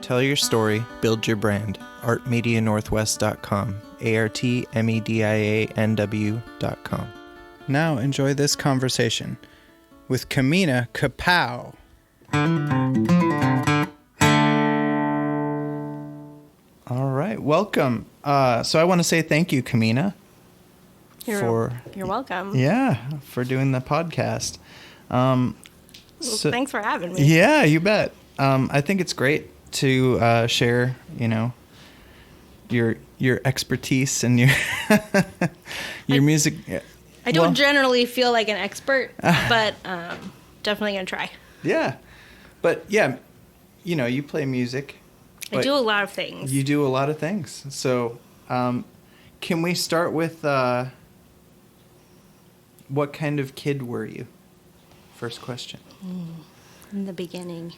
Tell your story, build your brand. artmedianorthwest.com. artmedianw.com. Now enjoy this conversation with Kamina Kapow. All right, welcome. So I want to say thank you, Kamina. You're welcome. Yeah, for doing the podcast. Thanks for having me. Yeah, you bet. I think it's great to share, your expertise and your music. I don't generally feel like an expert, but definitely gonna try. Yeah, but yeah, you play music. I do a lot of things. You do a lot of things. So, can we start with what kind of kid were you? First question. In the beginning,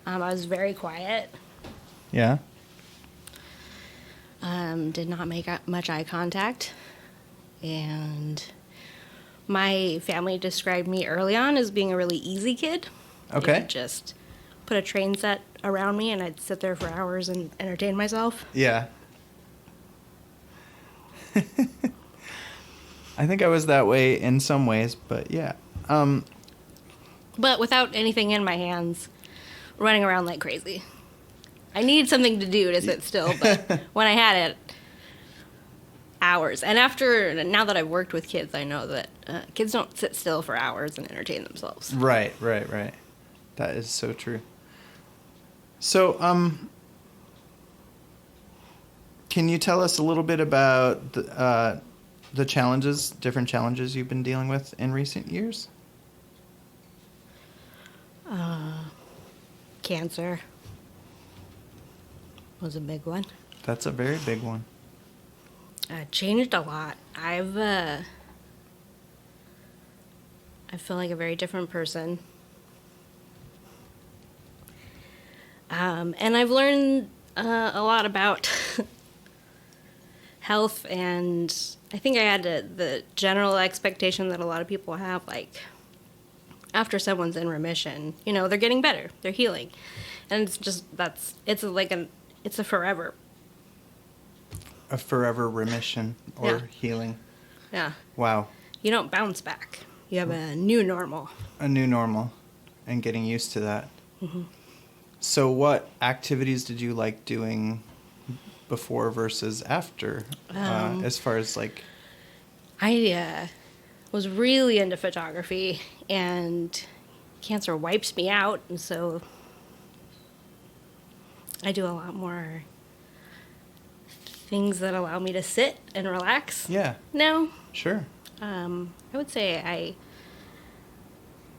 I was very quiet. Yeah. Did not make much eye contact, and my family described me early on as being a really easy kid. Okay. They would just put a train set around me, and I'd sit there for hours and entertain myself. Yeah. I think I was that way in some ways, but yeah. But without anything in my hands, running around like crazy. I needed something to do to sit still, but when I had it, hours. And now that I've worked with kids, I know that kids don't sit still for hours and entertain themselves. Right. That is so true. So, can you tell us a little bit about the different challenges you've been dealing with in recent years? Cancer was a big one. That's a very big one. Changed a lot. I feel like a very different person. And I've learned a lot about health, and I think I had the general expectation that a lot of people have, like, after someone's in remission, they're getting better, they're healing. And it's just, it's a forever. A forever remission or healing. Yeah. Wow. You don't bounce back. You have a new normal. A new normal, and getting used to that. Mm-hmm. So what activities did you like doing before versus after, as far as like... I was really into photography, and cancer wipes me out, and so I do a lot more things that allow me to sit and relax. Yeah. Now. Sure. I would say I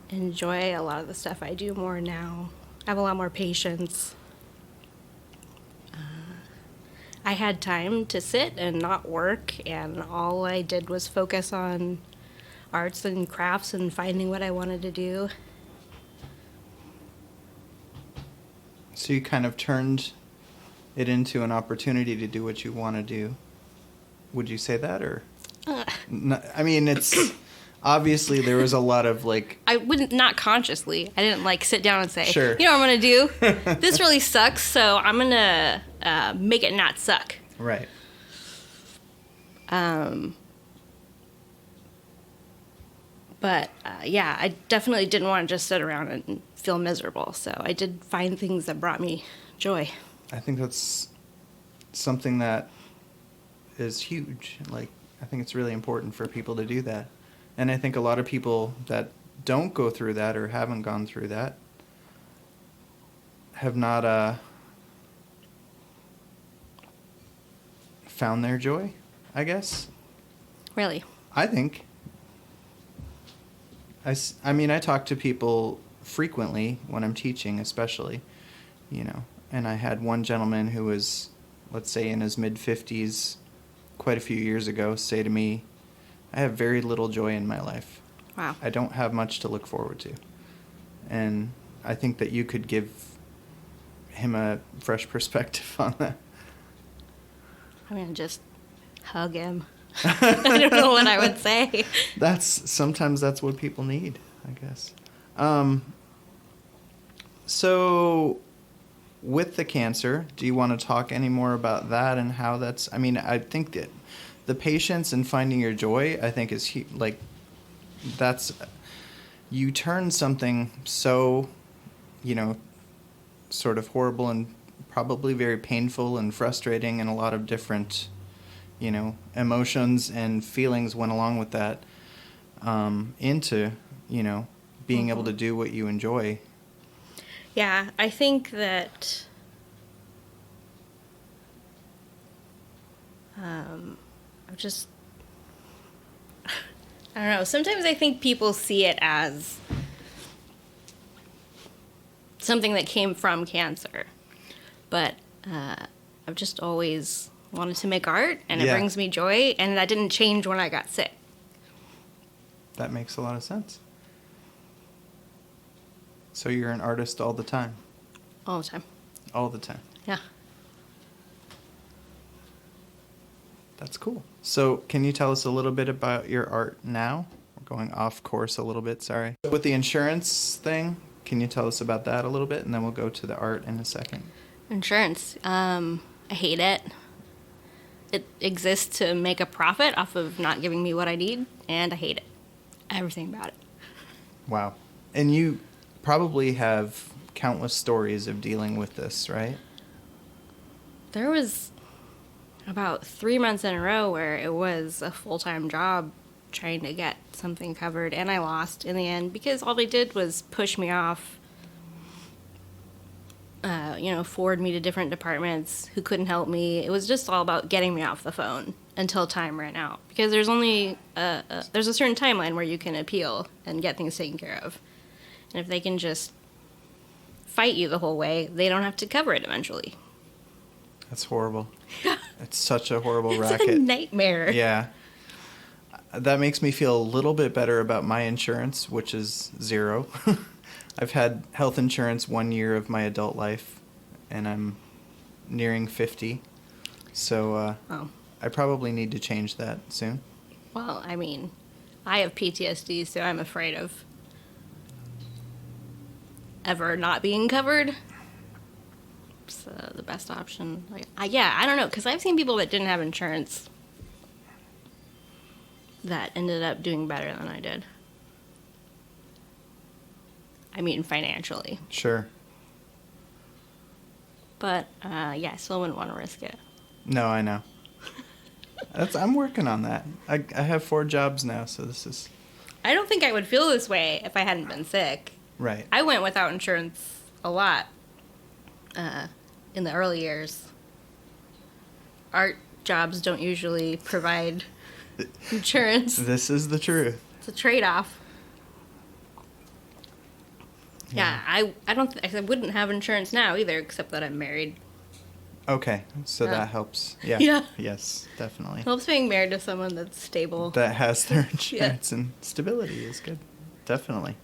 enjoy a lot of the stuff I do more now. I have a lot more patience. I had time to sit and not work, and all I did was focus on arts and crafts and finding what I wanted to do. So you kind of turned it into an opportunity to do what you want to do. Would you say that, or? No, I mean, it's obviously there was a lot of like. I wouldn't, not consciously. I didn't like sit down and say, sure. You know what I'm gonna do? This really sucks, so I'm gonna make it not suck. Right. But yeah, I definitely didn't want to just sit around and feel miserable. So I did find things that brought me joy. I think that's something that is huge. Like, I think it's really important for people to do that. And I think a lot of people that don't go through that or haven't gone through that have not found their joy, I guess. Really? I think. I mean, I talk to people frequently when I'm teaching, especially, and I had one gentleman who was, let's say, in his mid-50s quite a few years ago say to me, I have very little joy in my life. Wow. I don't have much to look forward to. And I think that you could give him a fresh perspective on that. I'm going to just hug him. I don't know what I would say. Sometimes that's what people need, I guess. So with the cancer, do you want to talk any more about that and how that's, I mean, I think that the patience and finding your joy, I think is like, that's, you turn something so, you know, sort of horrible and probably very painful and frustrating, and a lot of different, you know, emotions and feelings went along with that, into, you know, being able to do what you enjoy. Yeah, I think that I'm just, I don't know. Sometimes I think people see it as something that came from cancer, but I've just always wanted to make art, and it brings me joy, and that didn't change when I got sick. That makes a lot of sense. So you're an artist all the time? All the time. All the time. Yeah. That's cool. So can you tell us a little bit about your art now? We're going off course a little bit, sorry. With the insurance thing, can you tell us about that a little bit? And then we'll go to the art in a second. Insurance. I hate it. It exists to make a profit off of not giving me what I need, and I hate it. Everything about it. Wow. And you probably have countless stories of dealing with this, right? There was about 3 months in a row where it was a full-time job trying to get something covered, and I lost in the end because all they did was push me off, forward me to different departments who couldn't help me. It was just all about getting me off the phone until time ran out, because there's only there's a certain timeline where you can appeal and get things taken care of. And if they can just fight you the whole way, they don't have to cover it eventually. That's horrible. It's such a horrible It's racket. a nightmare. Yeah. That makes me feel a little bit better about my insurance, which is 0. I've had health insurance 1 year of my adult life, and I'm nearing 50. So I probably need to change that soon. Well, I mean, I have PTSD, so I'm afraid of ever not being covered. So the best option, I don't know, because I've seen people that didn't have insurance that ended up doing better than I did. I mean, financially. Sure. But, I still wouldn't want to risk it. No, I know. I'm working on that. I have 4 jobs now, so this is... I don't think I would feel this way if I hadn't been sick. Right. I went without insurance a lot in the early years. Art jobs don't usually provide insurance. This is the truth. It's a trade-off. Yeah, I wouldn't have insurance now either, except that I'm married. Okay, so that helps. Yeah. Yeah. Yes, definitely. Helps being married to someone that's stable. That has their insurance and stability is good. Definitely.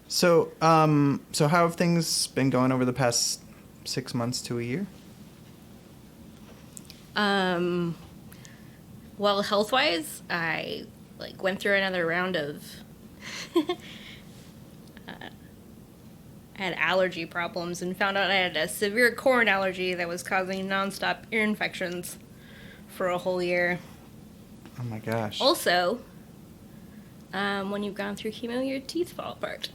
So, so how have things been going over the past 6 months to a year? Well, health-wise, I went through another round of I had allergy problems and found out I had a severe corn allergy that was causing nonstop ear infections for a whole year. Oh my gosh. Also, when you've gone through chemo, your teeth fall apart.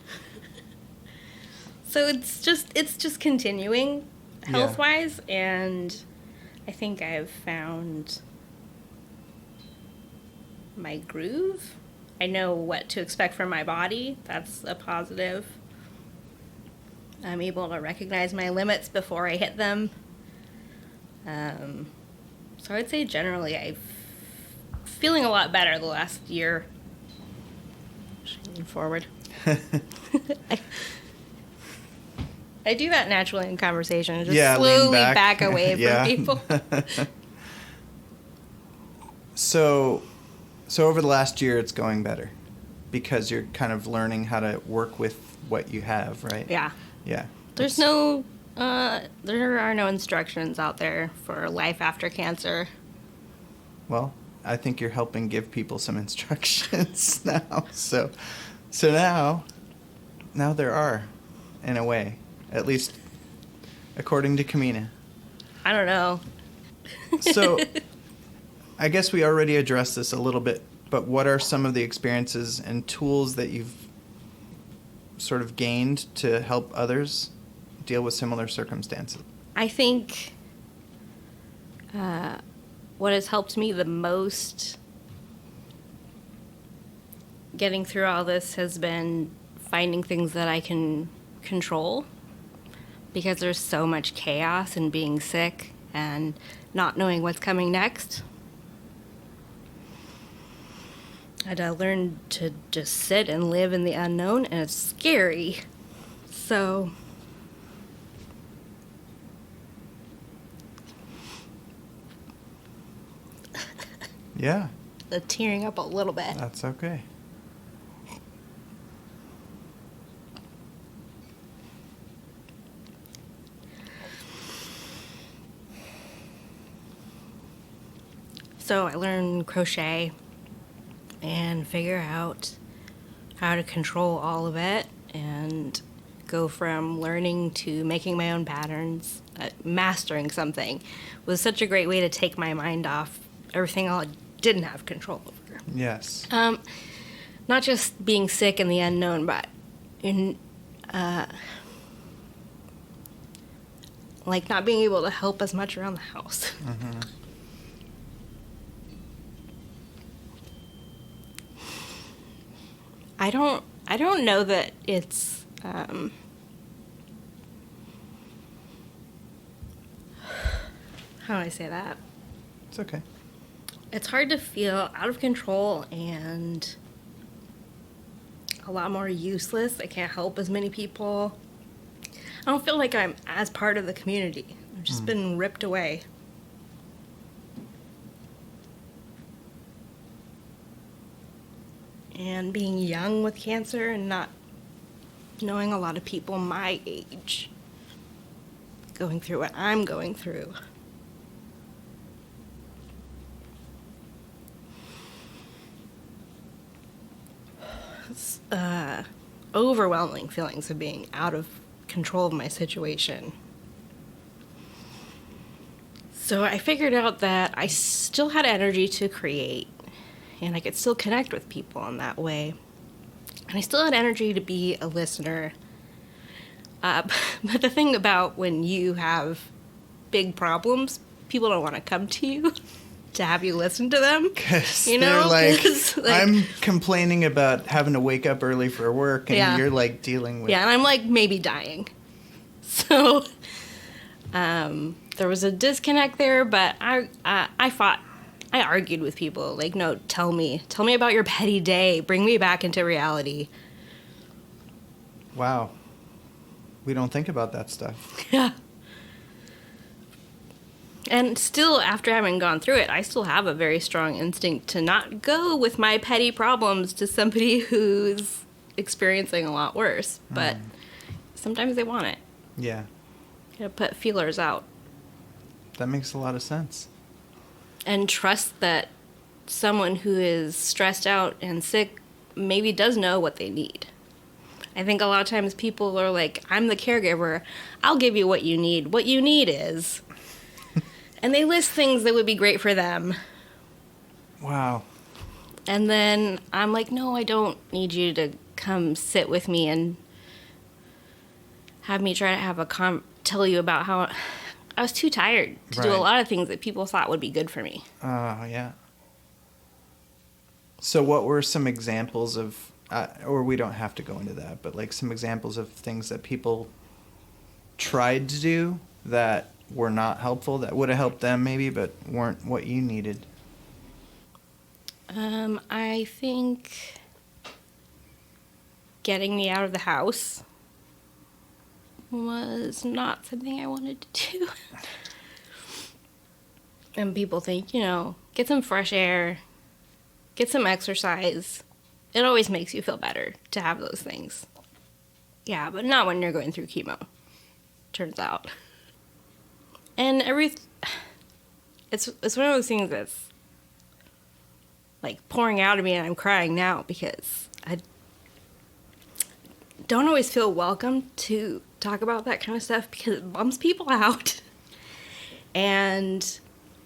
So it's just continuing health-wise, and I think I've found my groove. I know what to expect from my body. That's a positive. I'm able to recognize my limits before I hit them. So I'd say generally I'm feeling a lot better the last year. Moving forward. I do that naturally in conversation. Just slowly back away from people. So over the last year, it's going better because you're kind of learning how to work with what you have, right? Yeah. Yeah. There are no instructions out there for life after cancer. Well, I think you're helping give people some instructions now. So now there are, in a way, at least according to Kamina. I don't know. So, I guess we already addressed this a little bit, but what are some of the experiences and tools that you've sort of gained to help others deal with similar circumstances? I think what has helped me the most getting through all this has been finding things that I can control, because there's so much chaos in being sick and not knowing what's coming next. I had to learn to just sit and live in the unknown, and it's scary. So Yeah, tearing up a little bit. that's okay. So I learned crochet and figure out how to control all of it and go from learning to making my own patterns. Mastering something was such a great way to take my mind off everything I didn't have control over. Yes. Not just being sick in the unknown, but in like not being able to help as much around the house. Mm-hmm. I don't know that it's how do I say that? It's okay. It's hard to feel out of control and a lot more useless. I can't help as many people. I don't feel like I'm as part of the community. I've just been ripped away. And being young with cancer and not knowing a lot of people my age going through what I'm going through. It's, overwhelming feelings of being out of control of my situation. So I figured out that I still had energy to create, and I could still connect with people in that way. And I still had energy to be a listener. But the thing about when you have big problems, people don't want to come to you to have you listen to them. Because You know? they're like, 'Cause, like, I'm complaining about having to wake up early for work, and Yeah. you're like dealing with. yeah, and I'm like maybe dying. So there was a disconnect there, but I fought. I argued with people, like, no, tell me about your petty day. Bring me back into reality. Wow. We don't think about that stuff. Yeah. And still, after having gone through it, I still have a very strong instinct to not go with my petty problems to somebody who's experiencing a lot worse. But sometimes they want it. Yeah, You gotta put feelers out. that makes a lot of sense. And trust that someone who is stressed out and sick maybe does know what they need. I think a lot of times people are like, I'm the caregiver. I'll give you what you need. What you need is... and they list things that would be great for them. Wow. And then I'm like, no, I don't need you to come sit with me and have me try to have a tell you about how I was too tired to do a Right. lot of things that people thought would be good for me. Yeah. So what were some examples of, or we don't have to go into that, but like some examples of things that people tried to do that were not helpful, that would have helped them maybe, but weren't what you needed? I think getting me out of the house was not something I wanted to do. And people think, get some fresh air, get some exercise. It always makes you feel better to have those things. Yeah, but not when you're going through chemo, turns out. And it's one of those things that's like pouring out of me, and I'm crying now because I don't always feel welcome to talk about that kind of stuff because it bums people out. And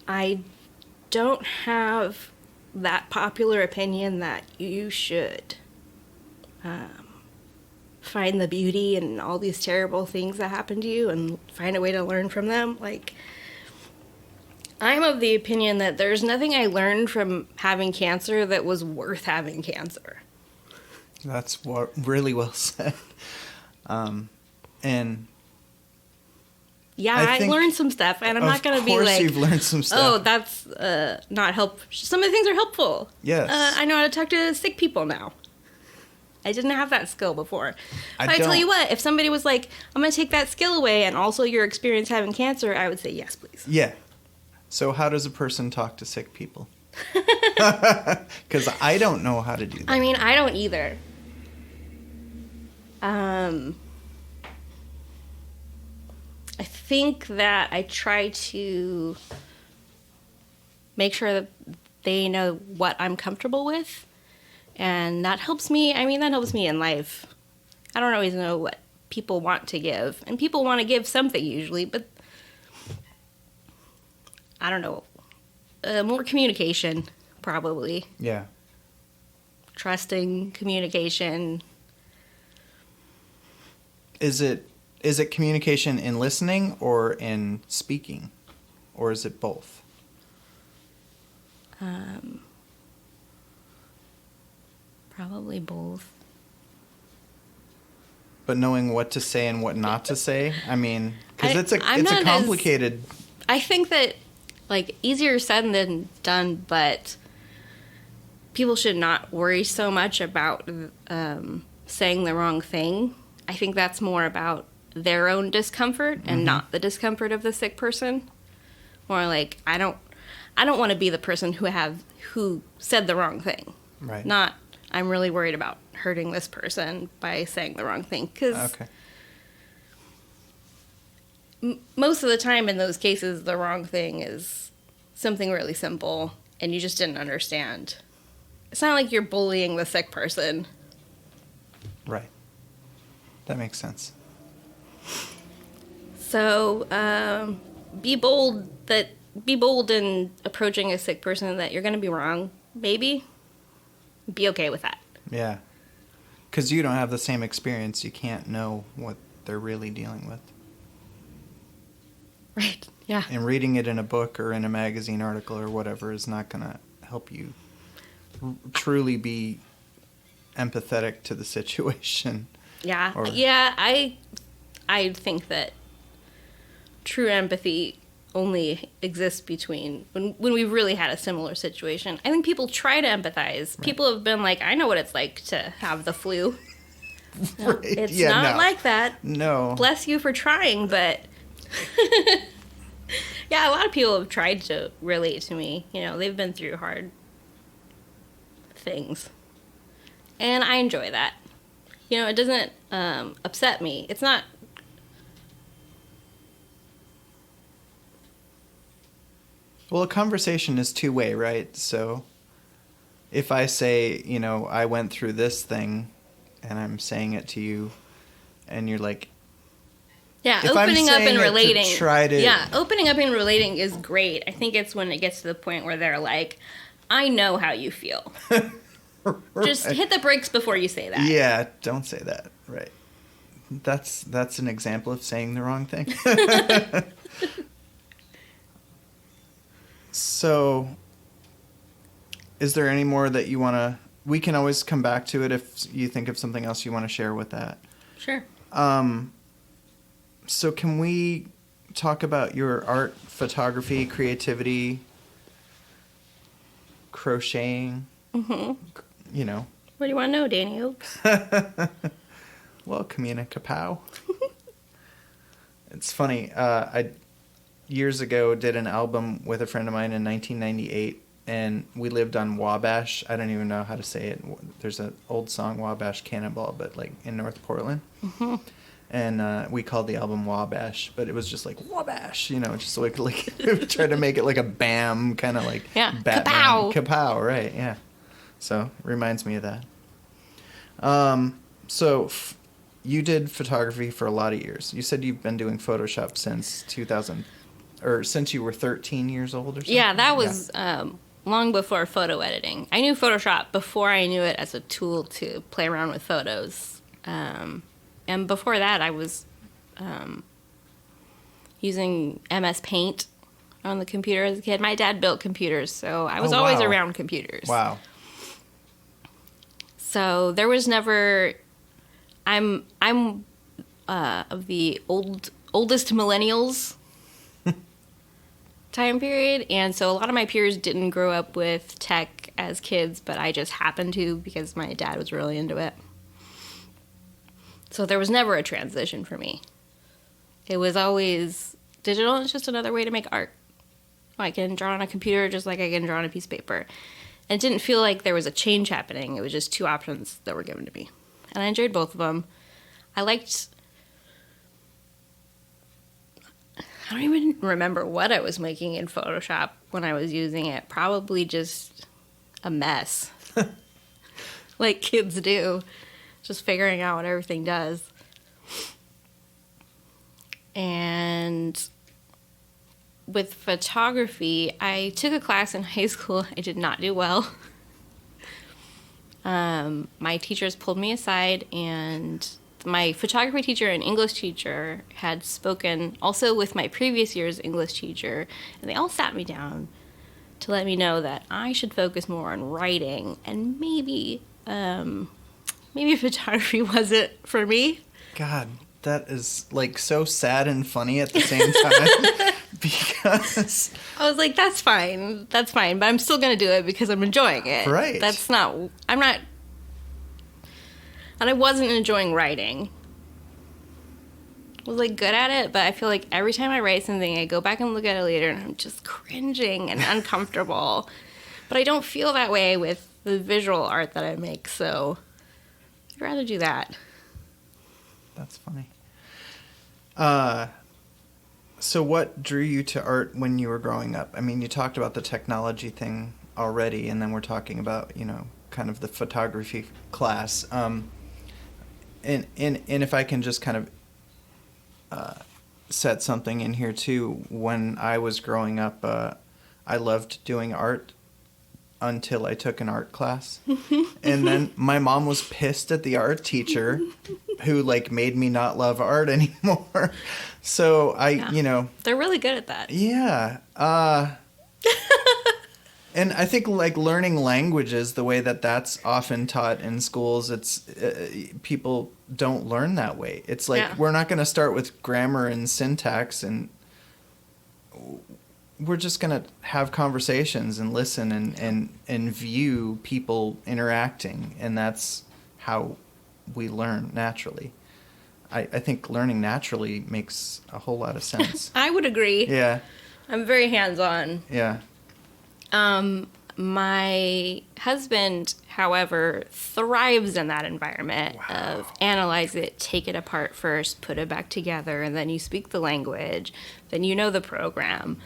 I don't have that popular opinion that you should find the beauty in all these terrible things that happen to you and find a way to learn from them. Like, I'm of the opinion that there's nothing I learned from having cancer that was worth having cancer. That's really well said. And yeah, I learned some stuff, and I'm not going to be like, of course you've learned some stuff. Oh, that's not help. Some of the things are helpful. Yes. I know how to talk to sick people now. I didn't have that skill before. I tell you what, if somebody was like, I'm going to take that skill away and also your experience having cancer, I would say, yes, please. Yeah. So how does a person talk to sick people? Because I don't know how to do that. I mean, I don't either. I think that I try to make sure that they know what I'm comfortable with. And that helps me. I mean, that helps me in life. I don't always know what people want to give. And people want to give something usually, but I don't know. More communication, probably. Yeah. Trusting communication. Is it communication in listening or in speaking? Or is it both? Probably both. But knowing what to say and what not to say? I mean, because it's a complicated... I think that, like, easier said than done, but people should not worry so much about saying the wrong thing. I think that's more about their own discomfort and not the discomfort of the sick person. More like, I don't want to be the person who said the wrong thing. Right. Not, I'm really worried about hurting this person by saying the wrong thing. Because most of the time in those cases, the wrong thing is something really simple and you just didn't understand. It's not like you're bullying the sick person. Right. That makes sense. So, be bold in approaching a sick person that you're going to be wrong, maybe. Be okay with that. Yeah. Because you don't have the same experience. You can't know what they're really dealing with. Right, yeah. And reading it in a book or in a magazine article or whatever is not going to help you truly be empathetic to the situation. Yeah, I think that true empathy only exists between when we've really had a similar situation. I think people try to empathize. Right. People have been like, I know what it's like to have the flu. No, right. It's not like that. No. Bless you for trying, but yeah, a lot of people have tried to relate to me. You know, they've been through hard things. And I enjoy that. You know, it doesn't upset me. It's not... Well, a conversation is two-way, right? So if I say, you know, I went through this thing and I'm saying it to you and you're like... Yeah, opening up and relating. Yeah, opening up and relating is great. I think it's when it gets to the point where they're like, I know how you feel. Right. Just hit the brakes before you say that. Yeah, don't say that. Right. That's an example of saying the wrong thing. So, is there any more that you want to... We can always come back to it if you think of something else you want to share with that. Sure. So can we talk about your art, photography, creativity, crocheting? Mm-hmm. You know. What do you want to know, Dany? Oops. Well, Kamina Kapow. It's funny. I years ago did an album with a friend of mine in 1998, and we lived on Wabash. I don't even know how to say it. There's an old song, Wabash Cannonball, but like in North Portland. Mm-hmm. And we called the album Wabash, but it was just like Wabash, you know, just like tried to make it like a BAM kind of like Batman. Kapow. Kapow, right? Yeah. So reminds me of that. you did photography for a lot of years. You said you've been doing Photoshop since 2000, or since you were 13 years old or something? Yeah, that was long before photo editing. I knew Photoshop before I knew it as a tool to play around with photos. And before that, I was using MS Paint on the computer as a kid. My dad built computers, so I was always around computers. Wow. So there was never... I'm of the oldest millennials time period, and so a lot of my peers didn't grow up with tech as kids, but I just happened to because my dad was really into it. So there was never a transition for me. It was always digital. It's just another way to make art. I can draw on a computer just like I can draw on a piece of paper. And it didn't feel like there was a change happening. It was just two options that were given to me. And I enjoyed both of them. I don't even remember what I was making in Photoshop when I was using it. Probably just a mess. Like kids do. Just figuring out what everything does. And with photography, I took a class in high school. I did not do well. My teachers pulled me aside, and my photography teacher and English teacher had spoken also with my previous year's English teacher, and they all sat me down to let me know that I should focus more on writing, and maybe photography wasn't for me. God, that is like so sad and funny at the same time. Because I was like, that's fine, but I'm still going to do it because I'm enjoying it. Right. And I wasn't enjoying writing. I was like good at it, but I feel like every time I write something, I go back and look at it later and I'm just cringing and uncomfortable. But I don't feel that way with the visual art that I make, so I'd rather do that. That's funny. So what drew you to art when you were growing up? I mean, you talked about the technology thing already, and then we're talking about, kind of the photography class. And if I can just kind of set something in here too, when I was growing up, I loved doing art until I took an art class. And then my mom was pissed at the art teacher who made me not love art anymore. So they're really good at that. Yeah. And I think learning languages, the way that's often taught in schools, it's people don't learn that way. It's we're not going to start with grammar and syntax, and we're just going to have conversations and listen and view people interacting, and that's how we learn naturally. I think learning naturally makes a whole lot of sense. I would agree. Yeah. I'm very hands-on. Yeah. My husband, however, thrives in that environment of analyze it, take it apart first, put it back together, and then you speak the language, then you know the program,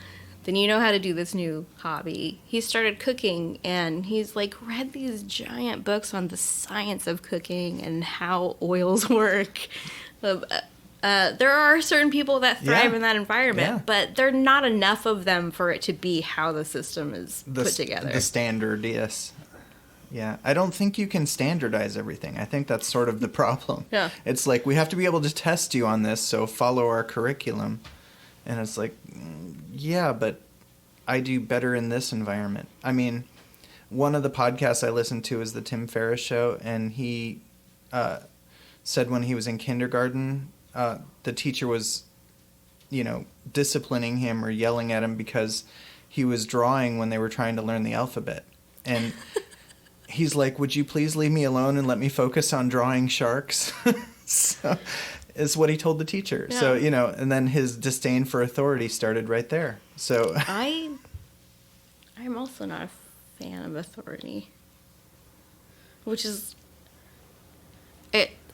then you know how to do this new hobby. He started cooking, and he's read these giant books on the science of cooking and how oils work. There are certain people that thrive in that environment, but there are not enough of them for it to be how the system is put together. The standard, yes. Yeah, I don't think you can standardize everything. I think that's sort of the problem. Yeah. It's we have to be able to test you on this, so follow our curriculum. And it's yeah, but I do better in this environment. I mean, one of the podcasts I listened to is the Tim Ferriss Show, and he said when he was in kindergarten, the teacher was, disciplining him or yelling at him because he was drawing when they were trying to learn the alphabet. And he's like, would you please leave me alone and let me focus on drawing sharks? So is what he told the teacher. Yeah. So, and then his disdain for authority started right there. So I'm also not a fan of authority, which is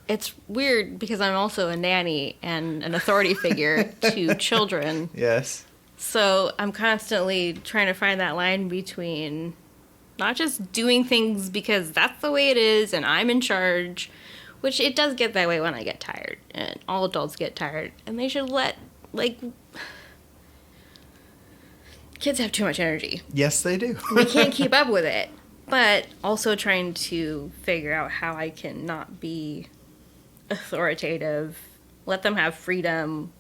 It's weird because I'm also a nanny and an authority figure to children. Yes. So I'm constantly trying to find that line between not just doing things because that's the way it is and I'm in charge, Which it does get that way when I get tired, and all adults get tired, and they should let, like, kids have too much energy. Yes, they do. They can't keep up with it. But also trying to figure out how I can not be authoritative, let them have freedom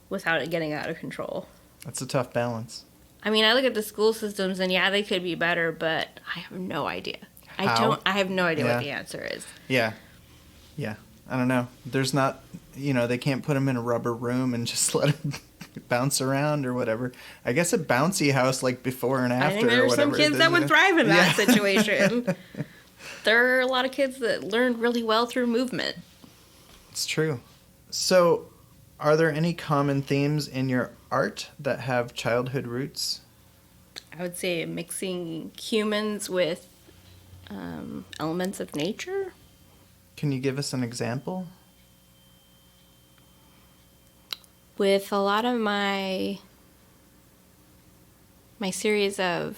without it getting out of control. That's a tough balance. I mean, I look at the school systems, and yeah, they could be better, but I have no idea. How? I have no idea Yeah. what the answer is. Yeah. Yeah. I don't know. There's not, they can't put them in a rubber room and just let them bounce around or whatever. I guess a bouncy house like before and after I think there or are some whatever. kids that would thrive in that Yeah. situation. There are a lot of kids that learn really well through movement. It's true. So, are there any common themes in your art that have childhood roots? I would say mixing humans with elements of nature. Can you give us an example? With a lot of my series of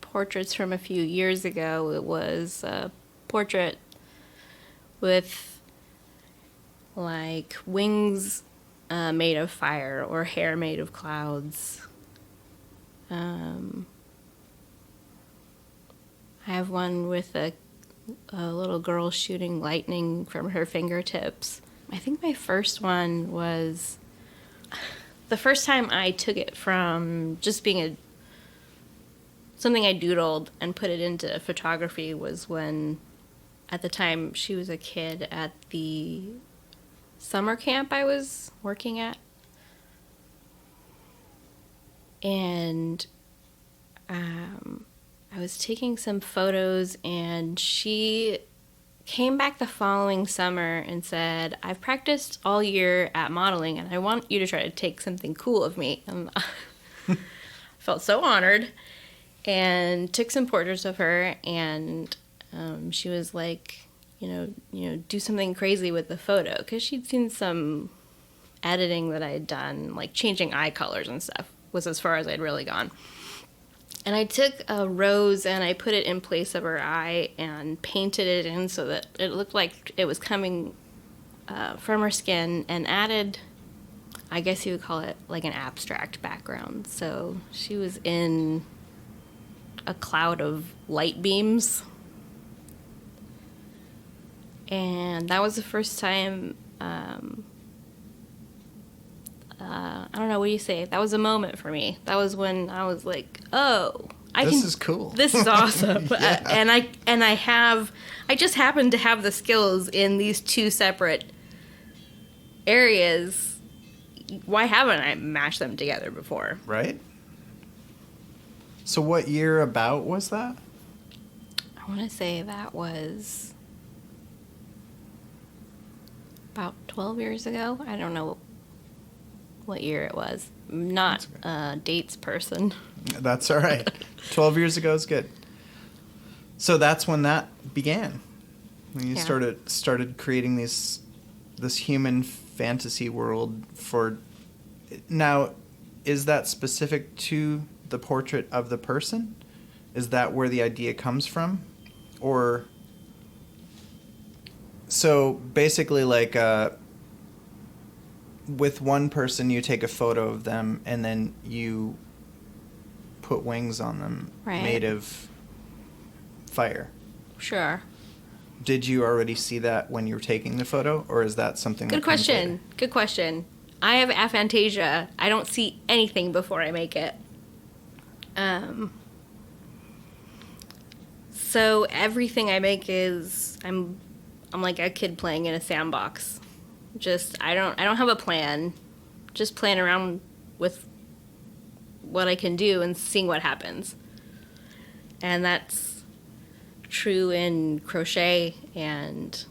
portraits from a few years ago, it was a portrait with like wings made of fire or hair made of clouds. I have one with a little girl shooting lightning from her fingertips. I think my first one was the first time I took it from just being something I doodled and put it into photography was when, at the time, she was a kid at the summer camp I was working at. And I was taking some photos, and she came back the following summer and said, I've practiced all year at modeling, and I want you to try to take something cool of me. And I felt so honored, and took some portraits of her, and she was like, do something crazy with the photo, because she'd seen some editing that I had done, like changing eye colors and stuff, was as far as I'd really gone. And I took a rose and I put it in place of her eye and painted it in so that it looked like it was coming from her skin, and added, I guess you would call it like an abstract background. So she was in a cloud of light beams. And that was the first time, I don't know, what do you say? That was a moment for me. That was when I was like, oh, This is cool. This is awesome. Yeah. I just happen to have the skills in these two separate areas. Why haven't I mashed them together before? Right? So what year about was that? I want to say that was about 12 years ago. I don't know what year it was. I'm not a dates person. That's all right. 12 years ago is good. So that's when that began. When you Yeah. started creating this human fantasy world for. Now, is that specific to the portrait of the person? Is that where the idea comes from? Or so basically like with one person you take a photo of them and then you put wings on them made of fire. Sure. Did you already see that when you were taking the photo, or is that something Good that comes question. later? Good question. I have aphantasia. I don't see anything before I make it. So everything I make is I'm like a kid playing in a sandbox. Just I don't have a plan. Just playing around with what I can do and seeing what happens. And that's true in crochet and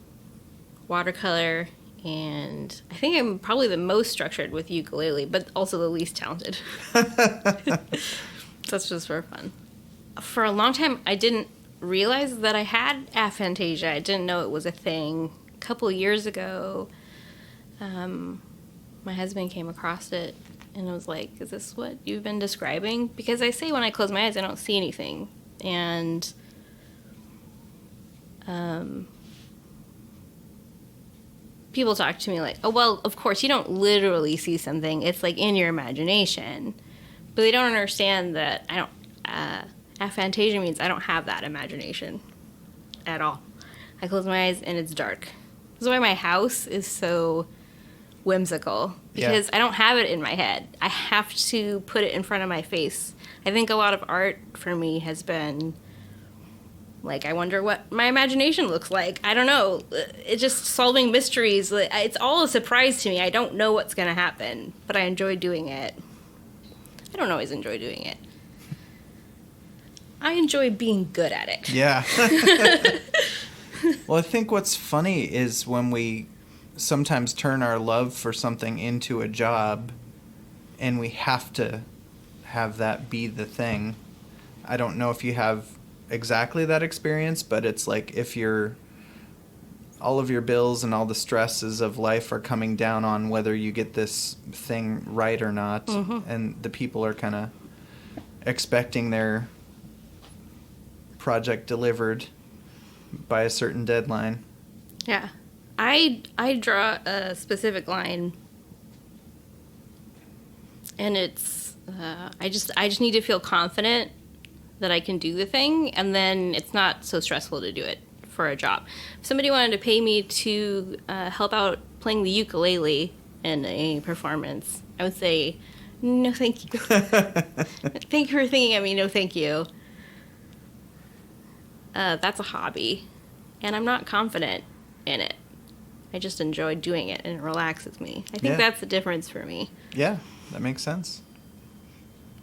watercolor, and I think I'm probably the most structured with ukulele, but also the least talented. That's just for fun. For a long time, I didn't realize that I had aphantasia. I didn't know it was a thing. A couple of years ago, my husband came across it and was like, is this what you've been describing? Because I say when I close my eyes, I don't see anything. And people talk to me like, oh, well, of course, you don't literally see something. It's like in your imagination. But they don't understand that aphantasia means I don't have that imagination at all. I close my eyes and it's dark. This is why my house is so whimsical, because I don't have it in my head. I have to put it in front of my face. I think a lot of art for me has been like, I wonder what my imagination looks like. I don't know. It's just solving mysteries. It's all a surprise to me. I don't know what's going to happen, but I enjoy doing it. I don't always enjoy doing it. I enjoy being good at it. Yeah. Well, I think what's funny is when we sometimes turn our love for something into a job and we have to have that be the thing. I don't know if you have exactly that experience, but it's like if all of your bills and all the stresses of life are coming down on whether you get this thing right or not, and the people are kind of expecting their project delivered by a certain deadline. Yeah. I draw a specific line, and it's I just need to feel confident that I can do the thing, and then it's not so stressful to do it for a job. If somebody wanted to pay me to help out playing the ukulele in a performance, I would say, no thank you. Thank you for thinking of me, no thank you. That's a hobby, and I'm not confident in it. I just enjoy doing it, and it relaxes me. I think that's the difference for me. Yeah, that makes sense.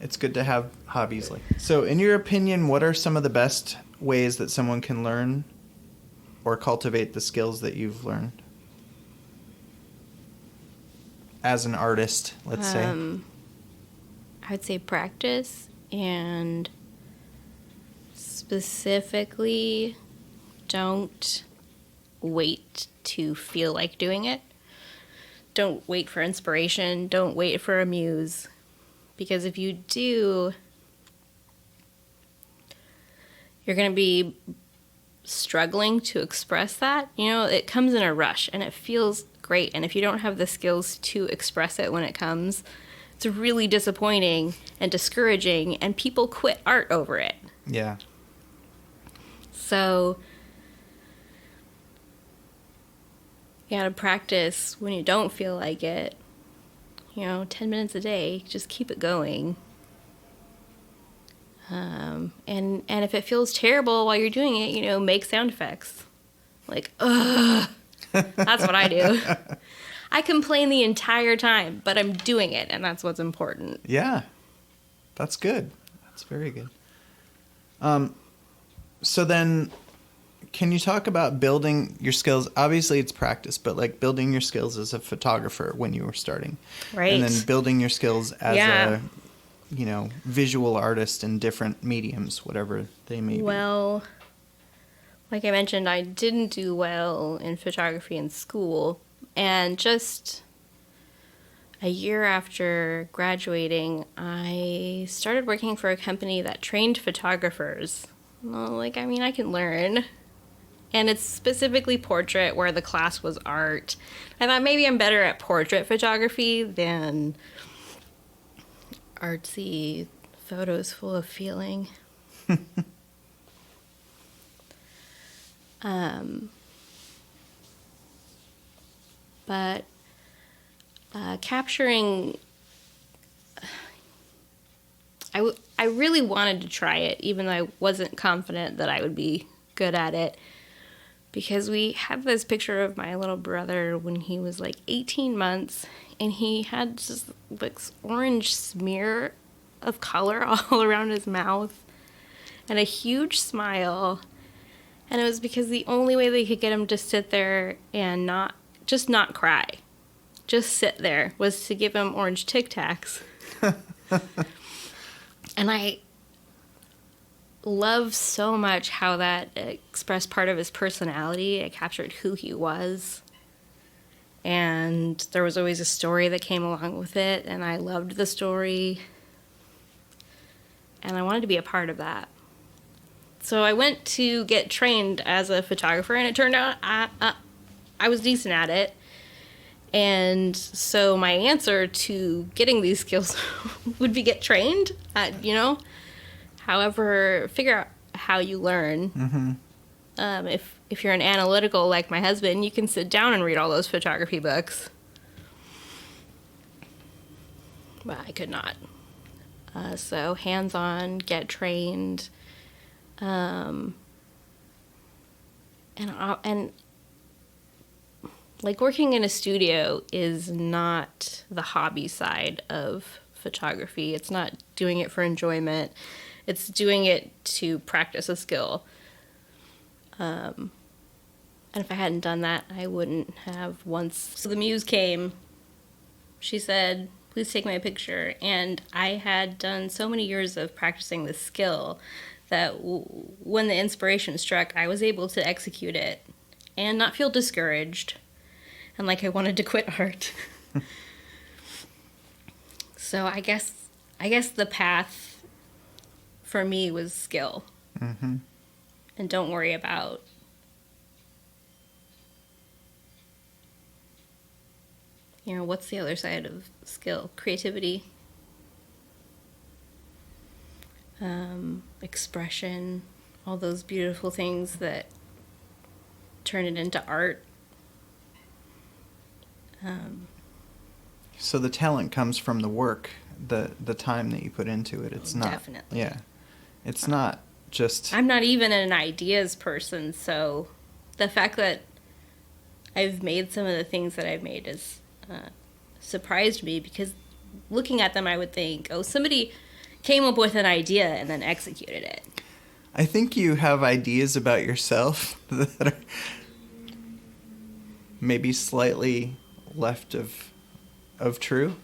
It's good to have hobbies like that. So, in your opinion, what are some of the best ways that someone can learn or cultivate the skills that you've learned as an artist, let's say? I would say practice, and specifically, don't wait to feel like doing it. Don't wait for inspiration. Don't wait for a muse. Because if you do, you're going to be struggling to express that. You know, it comes in a rush and it feels great. And if you don't have the skills to express it when it comes, it's really disappointing and discouraging, and people quit art over it. Yeah. So you gotta practice when you don't feel like it. 10 minutes a day, just keep it going. And if it feels terrible while you're doing it, make sound effects. Like, ugh. That's what I do. I complain the entire time, but I'm doing it, and that's what's important. Yeah. That's good. That's very good. So then, can you talk about building your skills? Obviously, it's practice, but like building your skills as a photographer when you were starting. Right. And then building your skills as a, visual artist in different mediums, whatever they may be. Well, like I mentioned, I didn't do well in photography in school. And just a year after graduating, I started working for a company that trained photographers. Well, I can learn. And it's specifically portrait, where the class was art. I thought maybe I'm better at portrait photography than artsy photos full of feeling. But capturing, I really wanted to try it, even though I wasn't confident that I would be good at it. Because we had this picture of my little brother when he was 18 months, and he had just this orange smear of color all around his mouth and a huge smile. And it was because the only way they could get him to sit there and not cry, just sit there, was to give him orange Tic Tacs. And I love so much how that expressed part of his personality. It captured who he was. And there was always a story that came along with it, and I loved the story. And I wanted to be a part of that. So I went to get trained as a photographer, and it turned out I was decent at it. And so my answer to getting these skills would be get trained, however, figure out how you learn. Mm-hmm. If you're an analytical like my husband, you can sit down and read all those photography books. But I could not. So hands-on, get trained, and like working in a studio is not the hobby side of photography. It's not doing it for enjoyment. It's doing it to practice a skill. And if I hadn't done that, I wouldn't have once. So the muse came. She said, "Please take my picture." And I had done so many years of practicing this skill that when the inspiration struck, I was able to execute it and not feel discouraged and like I wanted to quit art. So I guess the path for me was skill. Mm-hmm. And don't worry about what's the other side of skill? Creativity, expression, all those beautiful things that turn it into art. So the talent comes from the work, the time that you put into it. It's not. Definitely. Yeah. It's not just. I'm not even an ideas person, so the fact that I've made some of the things that I've made has surprised me, because looking at them, I would think, oh, somebody came up with an idea and then executed it. I think you have ideas about yourself that are maybe slightly left of true.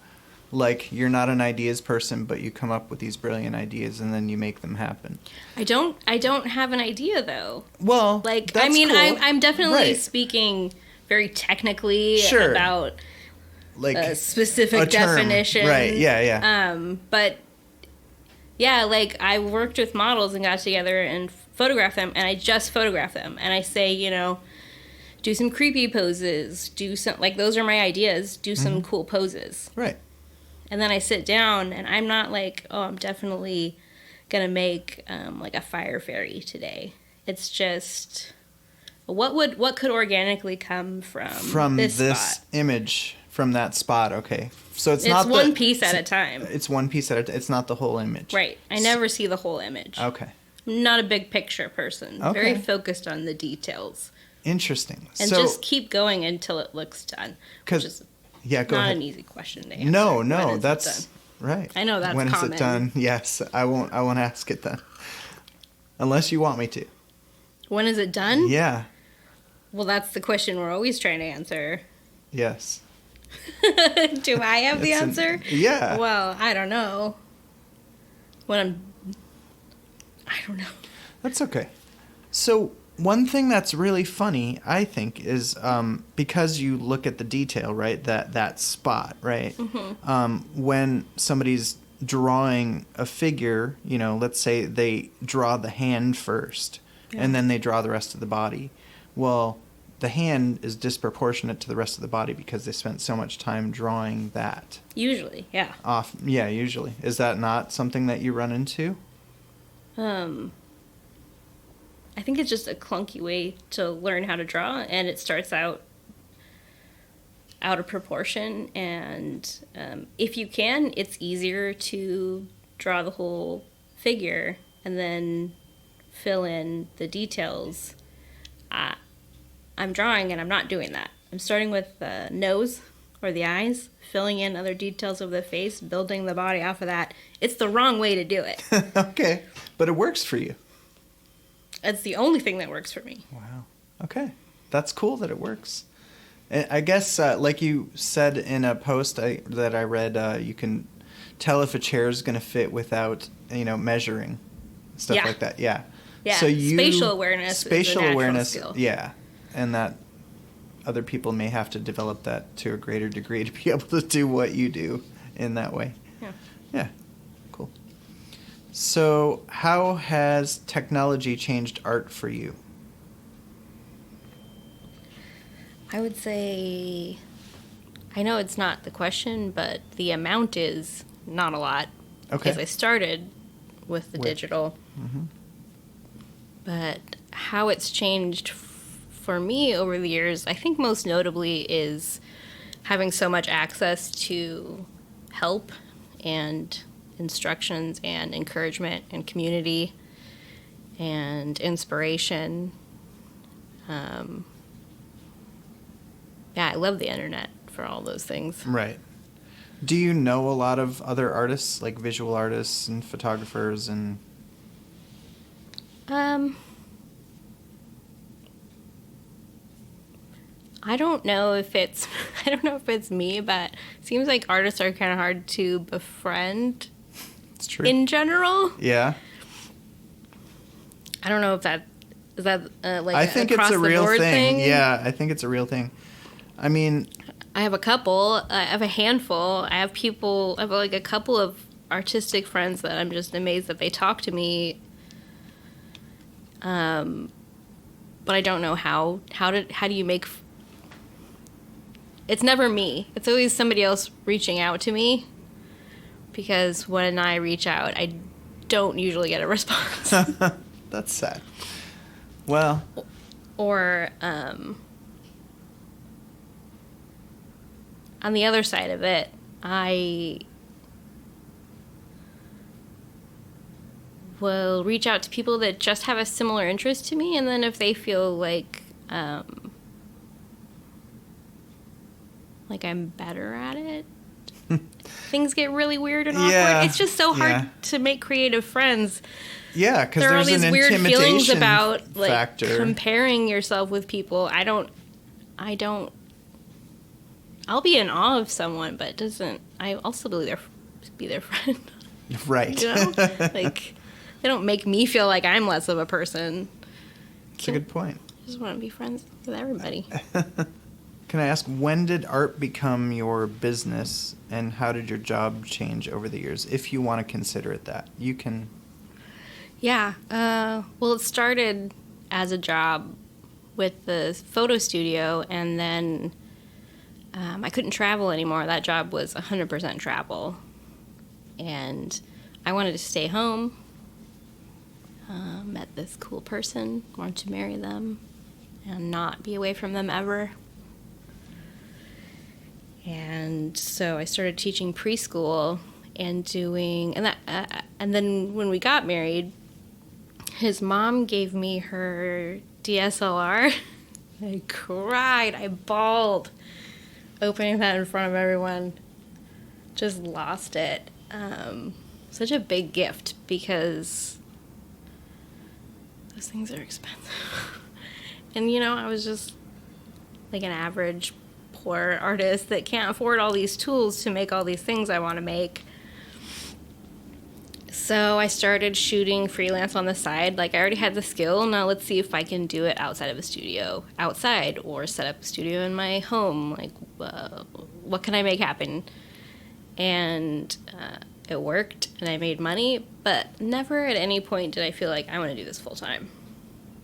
Like, you're not an ideas person, but you come up with these brilliant ideas and then you make them happen. I don't have an idea though. Well, like, that's I mean, cool. I'm definitely Right. speaking very technically Sure. about like a specific a term. definition. Right, yeah. But yeah, like, I worked with models and got together and photographed them, and I just photograph them, and I say, do some creepy poses, do some, like, those are my ideas, do some cool poses. Right. And then I sit down, and I'm not like, oh, I'm definitely gonna make like a fire fairy today. It's just, what could organically come from this spot? image, from that spot. Okay, so it's not one piece at a time. It's one piece at a time. It's not the whole image. Right. I never see the whole image. Okay. I'm not a big picture person. Okay. Very focused on the details. Interesting. And so, just keep going until it looks done. Which is go not ahead. an easy question to answer. No, When is it that's done? right. I know that's when common. Is it done? Yes, I won't ask it then, unless you want me to. When is it done? Yeah. Well, that's the question we're always trying to answer. Yes. Do I have the answer? Yeah. Well, I don't know. I don't know. That's okay. So one thing that's really funny, I think, is because you look at the detail, right? That spot, right? Mm-hmm. When somebody's drawing a figure, let's say they draw the hand first, and then they draw the rest of the body. Well, the hand is disproportionate to the rest of the body because they spent so much time drawing that. Usually, yeah. Yeah, usually. Is that not something that you run into? I think it's just a clunky way to learn how to draw, and it starts out of proportion, and if you can, it's easier to draw the whole figure and then fill in the details. I'm drawing and I'm not doing that. I'm starting with the nose or the eyes, filling in other details of the face, building the body off of that. It's the wrong way to do it. Okay, but it works for you. It's the only thing that works for me. Wow. Okay. That's cool that it works. And I guess, like you said in a post that I read, you can tell if a chair is going to fit without, measuring. Stuff like that. Yeah. Yeah. So spatial awareness is a natural skill. Yeah. And that other people may have to develop that to a greater degree to be able to do what you do in that way. Yeah. Yeah. Cool. So how has technology changed art for you? I would say I know it's not the question, but the amount is not a lot. Okay. Because I started with the digital. Mm-hmm. But how it's changed for me over the years, I think most notably is having so much access to help and instructions and encouragement and community and inspiration. Yeah, I love the internet for all those things. Right. Do you know a lot of other artists, like visual artists and photographers and... I don't know if it's me, but it seems like artists are kind of hard to befriend. It's true. In general. Yeah. I don't know if is that like I think across it's a the real board thing. Yeah, I think it's a real thing. I mean, I have a couple. I have a handful. I have like a couple of artistic friends that I'm just amazed that they talk to me. But I don't know how do you make... It's never me. It's always somebody else reaching out to me, because when I reach out, I don't usually get a response. That's sad. Well... Or, on the other side of it, I will reach out to people that just have a similar interest to me, and then if they feel like I'm better at it, things get really weird and awkward. Yeah, It's just so hard yeah. to make creative friends. Yeah, because There are all there's these an weird feelings intimidation about like factor. comparing yourself with people. I don't. I'll be in awe of someone, but it doesn't. I also be their friend. Right. You know, like they don't make me feel like I'm less of a person. That's a good point. I just want to be friends with everybody. Can I ask, when did art become your business, and how did your job change over the years? If you want to consider it that, you can. Yeah. Well, it started as a job with the photo studio, and then I couldn't travel anymore. That job was 100% travel. And I wanted to stay home. Met this cool person, wanted to marry them, and not be away from them ever. And so I started teaching preschool and and then when we got married, his mom gave me her DSLR. I cried, I bawled, opening that in front of everyone. Just lost it. Such a big gift, because those things are expensive. And I was just like an average poor artist that can't afford all these tools to make all these things I want to make. So I started shooting freelance on the side. Like, I already had the skill. Now let's see if I can do it outside of a studio, outside, or set up a studio in my home. Like, what can I make happen? And it worked, and I made money, but never at any point did I feel like I want to do this full time.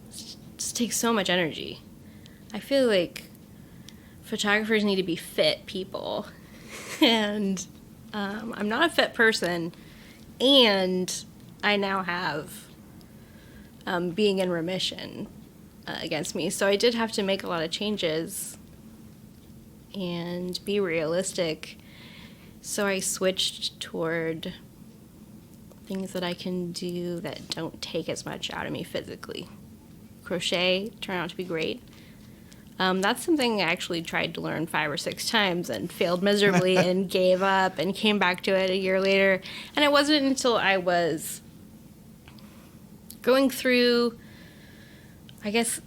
It just takes so much energy. I feel like photographers need to be fit people, and I'm not a fit person, and I now have being in remission against me. So I did have to make a lot of changes and be realistic. So I switched toward things that I can do that don't take as much out of me physically. Crochet turned out to be great. That's something I actually tried to learn 5 or 6 times and failed miserably and gave up and came back to it a year later. And it wasn't until I was going through, I guess,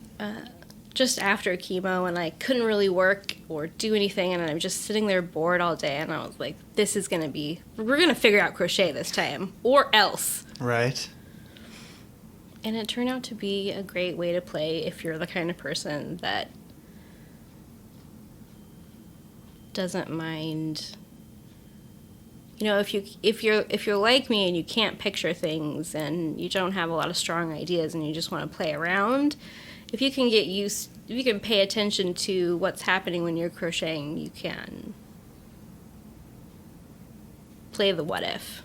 just after chemo, and I couldn't really work or do anything, and I'm just sitting there bored all day, and I was like, we're going to figure out crochet this time, or else. Right. And it turned out to be a great way to play if you're the kind of person that doesn't mind, if you're like me and you can't picture things and you don't have a lot of strong ideas and you just want to play around, if you can pay attention to what's happening when you're crocheting, you can play the what if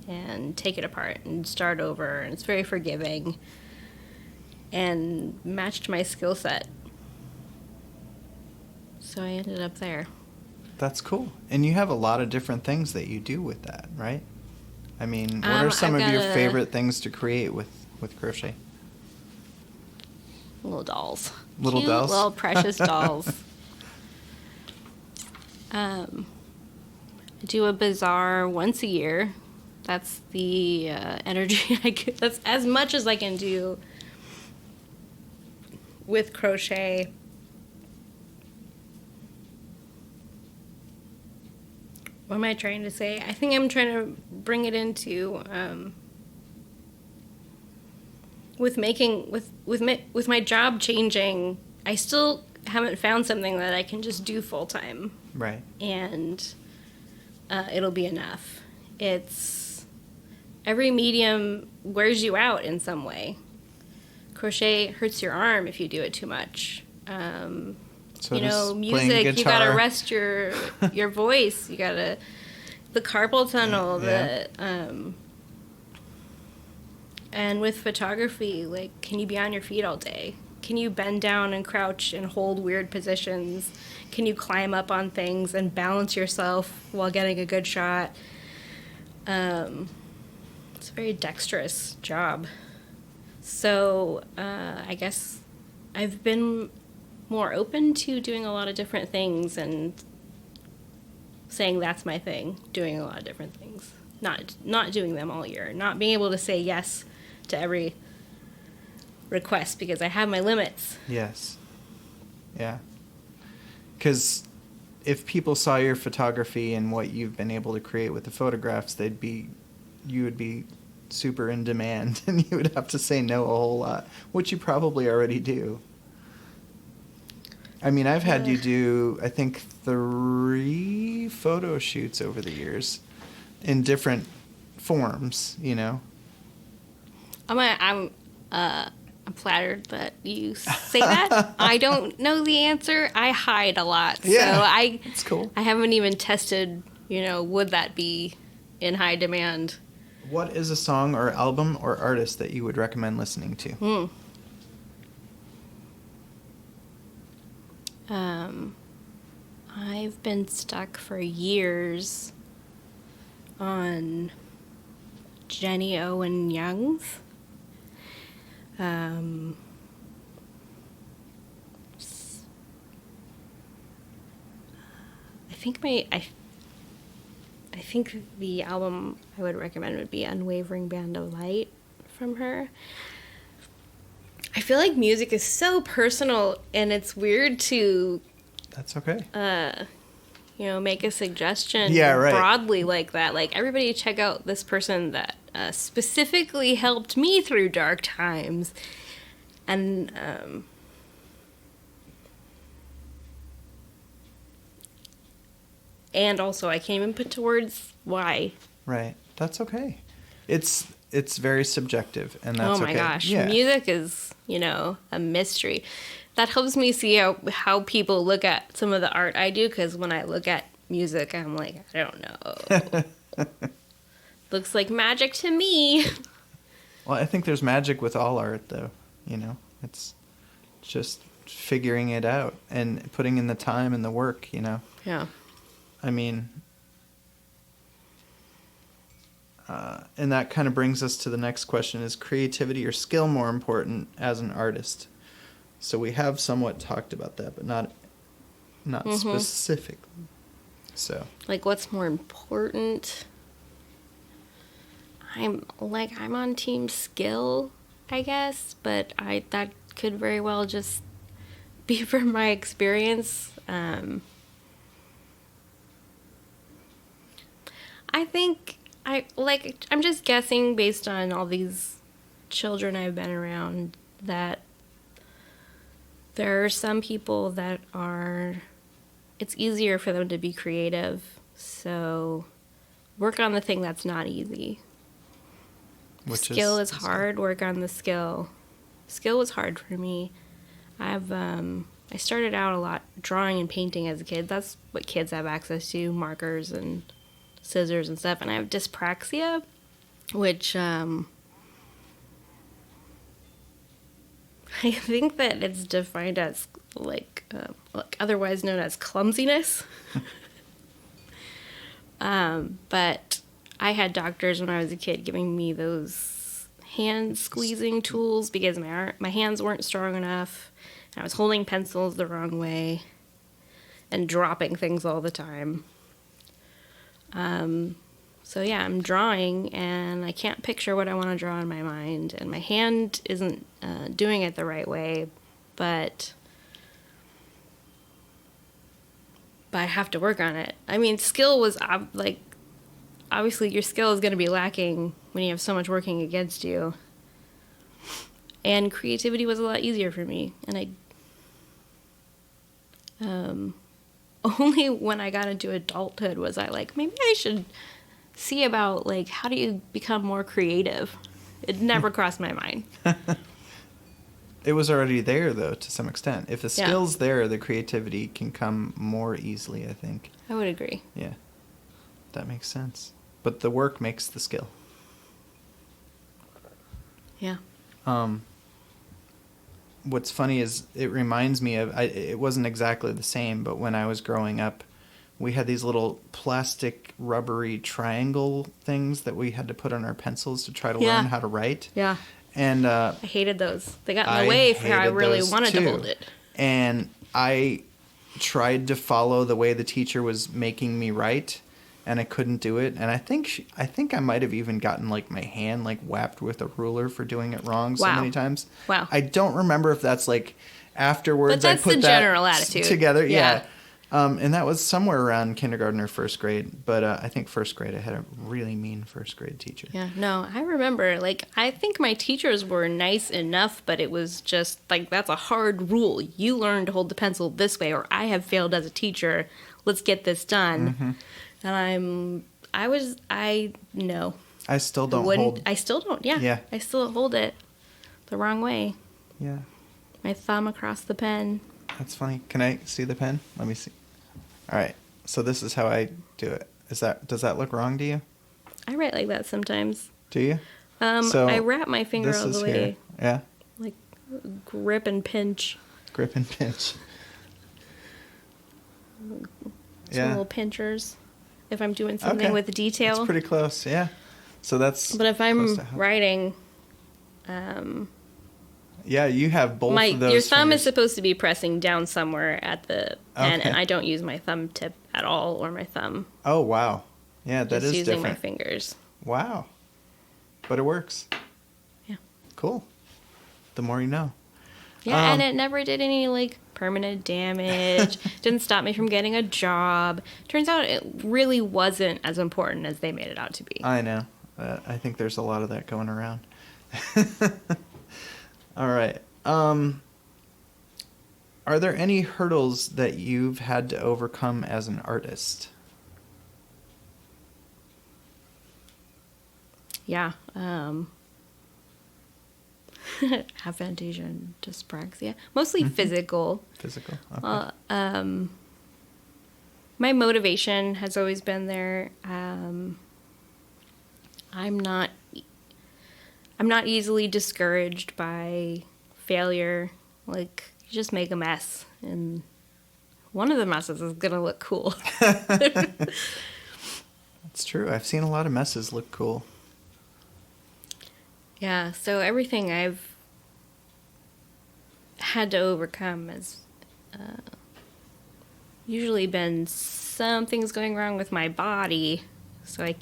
and take it apart and start over. And it's very forgiving and matched my skill set. So I ended up there. That's cool. And you have a lot of different things that you do with that, right? I mean, what are some of your favorite things to create with crochet? Little dolls. Little Cute, dolls? Little precious dolls. I do a bazaar once a year. That's the energy I get. That's as much as I can do with crochet. What am I trying to say? I think I'm trying to bring it into with my job changing. I still haven't found something that I can just do full time. Right. And it'll be enough. It's every medium wears you out in some way. Crochet hurts your arm if you do it too much. So you know, playing music, you gotta guitar. rest your voice. You gotta the carpal tunnel. Yeah. And with photography, like, can you be on your feet all day? Can you bend down and crouch and hold weird positions? Can you climb up on things and balance yourself while getting a good shot? It's a very dexterous job. So I guess I've been more open to doing a lot of different things and saying that's my thing, doing a lot of different things. Not doing them all year. Not being able to say yes to every request because I have my limits. Yes. Yeah. Because if people saw your photography and what you've been able to create with the photographs, you would be super in demand and you would have to say no a whole lot, which you probably already do. I mean, I've had you do, I think, 3 photo shoots over the years in different forms, you know? I'm flattered that you say that. I don't know the answer. I hide a lot. Yeah, so it's cool. I haven't even tested, would that be in high demand? What is a song or album or artist that you would recommend listening to? I've been stuck for years on Jenny Owen Young's. I think the album I would recommend would be Unwavering Band of Light from her. I feel like music is so personal and it's weird to That's okay. make a suggestion right. broadly like that. Like, everybody check out this person that specifically helped me through dark times. And also, I can't even put to words why. Right. That's okay. It's very subjective, and that's okay. Oh my gosh. Yeah. Music is, a mystery. That helps me see how people look at some of the art I do, because when I look at music, I'm like, I don't know. Looks like magic to me. Well, I think there's magic with all art, though. It's just figuring it out and putting in the time and the work, Yeah. I mean, and that kind of brings us to the next question: is creativity or skill more important as an artist? So we have somewhat talked about that, but not specifically. So, like, what's more important? I'm on team skill, I guess, but that could very well just be from my experience. I think I'm just guessing based on all these children I've been around that there are some people that it's easier for them to be creative. So work on the thing that's not easy. Skill is hard. Work on the skill. Skill was hard for me. I started out a lot drawing and painting as a kid. That's what kids have access to, markers and scissors and stuff, and I have dyspraxia, which I think that it's defined as like otherwise known as clumsiness. But I had doctors when I was a kid giving me those hand squeezing tools because my hands weren't strong enough. I was holding pencils the wrong way and dropping things all the time. So yeah, I'm drawing and I can't picture what I want to draw in my mind, and my hand isn't doing it the right way, but I have to work on it. I mean, skill was obviously your skill is going to be lacking when you have so much working against you. And creativity was a lot easier for me, and only when I got into adulthood was I like, maybe I should see about like how do you become more creative. It never crossed my mind. It was already there, though, to some extent. If the skill's there, the creativity can come more easily, I think. I would agree. Yeah, that makes sense. But the work makes the skill. Yeah. What's funny is it reminds me of, it wasn't exactly the same, but when I was growing up, we had these little plastic rubbery triangle things that we had to put on our pencils to try to learn how to write. Yeah. And I hated those. They got in the way for how I really wanted to hold it. And I tried to follow the way the teacher was making me write, and I couldn't do it. And I think I might have even gotten like my hand like whacked with a ruler for doing it wrong so many times. Wow. I don't remember if that's like afterwards. But that's I put the that general attitude together. Yeah. And that was somewhere around kindergarten or first grade. But I think first grade, I had a really mean first grade teacher. Yeah, no, I remember, like, I think my teachers were nice enough, but it was just, like, that's a hard rule. You learn to hold the pencil this way, or I have failed as a teacher. Let's get this done. Mm-hmm. And no. I still don't hold. I still don't, yeah. I still hold it the wrong way. Yeah. My thumb across the pen. That's funny. Can I see the pen? Let me see. All right. So this is how I do it. Does that look wrong to you? I write like that sometimes. Do you? So I wrap my finger all the way. Here. Yeah. Like grip and pinch. Grip and pinch. Some little pinchers. If I'm doing something with detail. That's pretty close. Yeah. So that's. But if I'm writing. Yeah, you have both of those. Your thumb fingers. is supposed to be pressing down somewhere at the pen, and I don't use my thumb tip at all or my thumb. Oh, wow. Yeah, that is different. Just using my fingers. Wow. But it works. Yeah. Cool. The more you know. Yeah, and it never did any, like, permanent damage. Didn't stop me from getting a job. Turns out it really wasn't as important as they made it out to be. I know. I think there's a lot of that going around. All right. Are there any hurdles that you've had to overcome as an artist? Yeah. Aphantasia and dyspraxia. Mostly physical. Physical. Okay. My motivation has always been there. I'm not easily discouraged by failure. Like, you just make a mess, and one of the messes is gonna look cool. That's true. I've seen a lot of messes look cool. Yeah, so everything I've had to overcome has usually been something's going wrong with my body, so I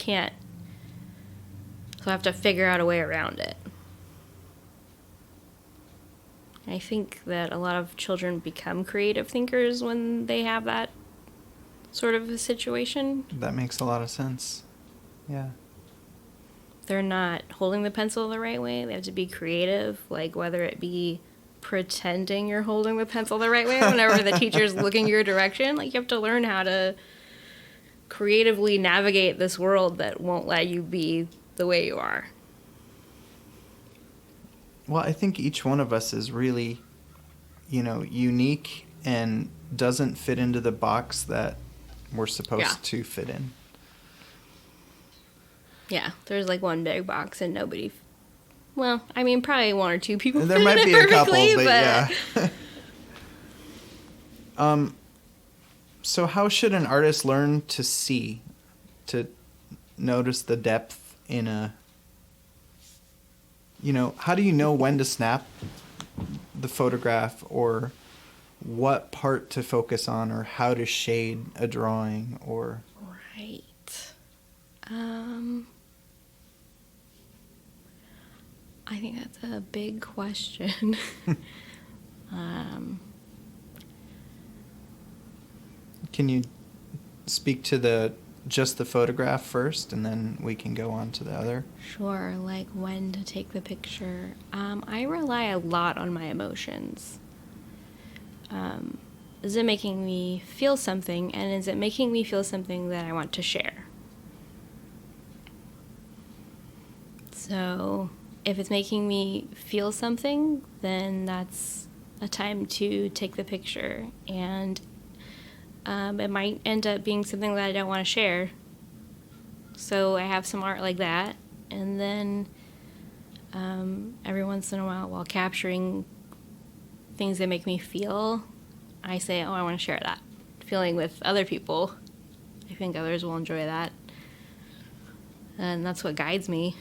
have to figure out a way around it. I think that a lot of children become creative thinkers when they have that sort of a situation. That makes a lot of sense. Yeah. They're not holding the pencil the right way. They have to be creative, like whether it be pretending you're holding the pencil the right way whenever the teacher's looking your direction. Like, you have to learn how to creatively navigate this world that won't let you be the way you are. Well, I think each one of us is really, unique and doesn't fit into the box that we're supposed to fit in. Yeah, there's like one big box and nobody. Well, I mean, probably one or two people. There fit might in be it a couple, perfectly, but yeah. So how should an artist learn to see, to notice the depth in a, how do you know when to snap the photograph, or what part to focus on, or how to shade a drawing, or... Right. I think that's a big question. Can you speak to just the photograph first, and then we can go on to the other? Sure, like when to take the picture. I rely a lot on my emotions. Is it making me feel something, and is it making me feel something that I want to share? So if it's making me feel something, then that's a time to take the picture. And it might end up being something that I don't want to share. So I have some art like that. And then every once in a while capturing things that make me feel, I say, oh, I want to share that feeling with other people. I think others will enjoy that. And that's what guides me.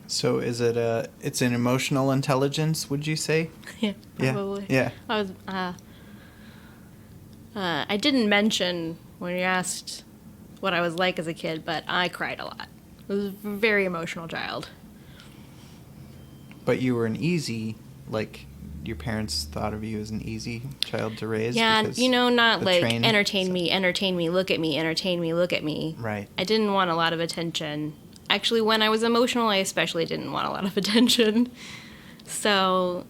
So is it it's an emotional intelligence, would you say? Yeah, probably. Yeah. I didn't mention when you asked what I was like as a kid, but I cried a lot. I was a very emotional child. But you were your parents thought of you as an easy child to raise? Yeah, not like entertain me, look at me, entertain me, look at me. Right. I didn't want a lot of attention. Actually, when I was emotional, I especially didn't want a lot of attention. So,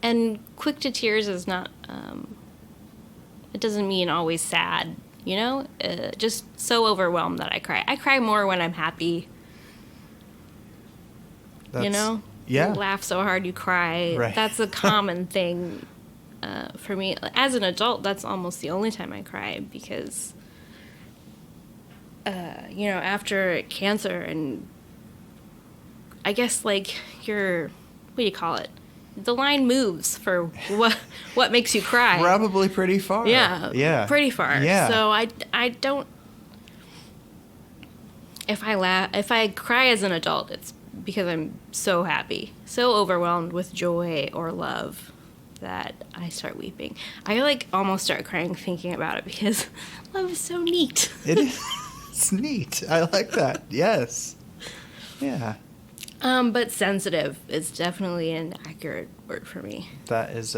and quick to tears is not, it doesn't mean always sad, just so overwhelmed that I cry. I cry more when I'm happy. Yeah. You laugh so hard you cry. Right. That's a common thing for me. As an adult, that's almost the only time I cry because, after cancer and I guess what do you call it? The line moves for what makes you cry. Probably pretty far. Yeah. Pretty far. Yeah. So I don't. If I cry as an adult, it's because I'm so happy, so overwhelmed with joy or love that I start weeping. I almost start crying thinking about it because love is so neat. It is. It's neat. I like that. Yes. Yeah. But sensitive is definitely an accurate word for me. That is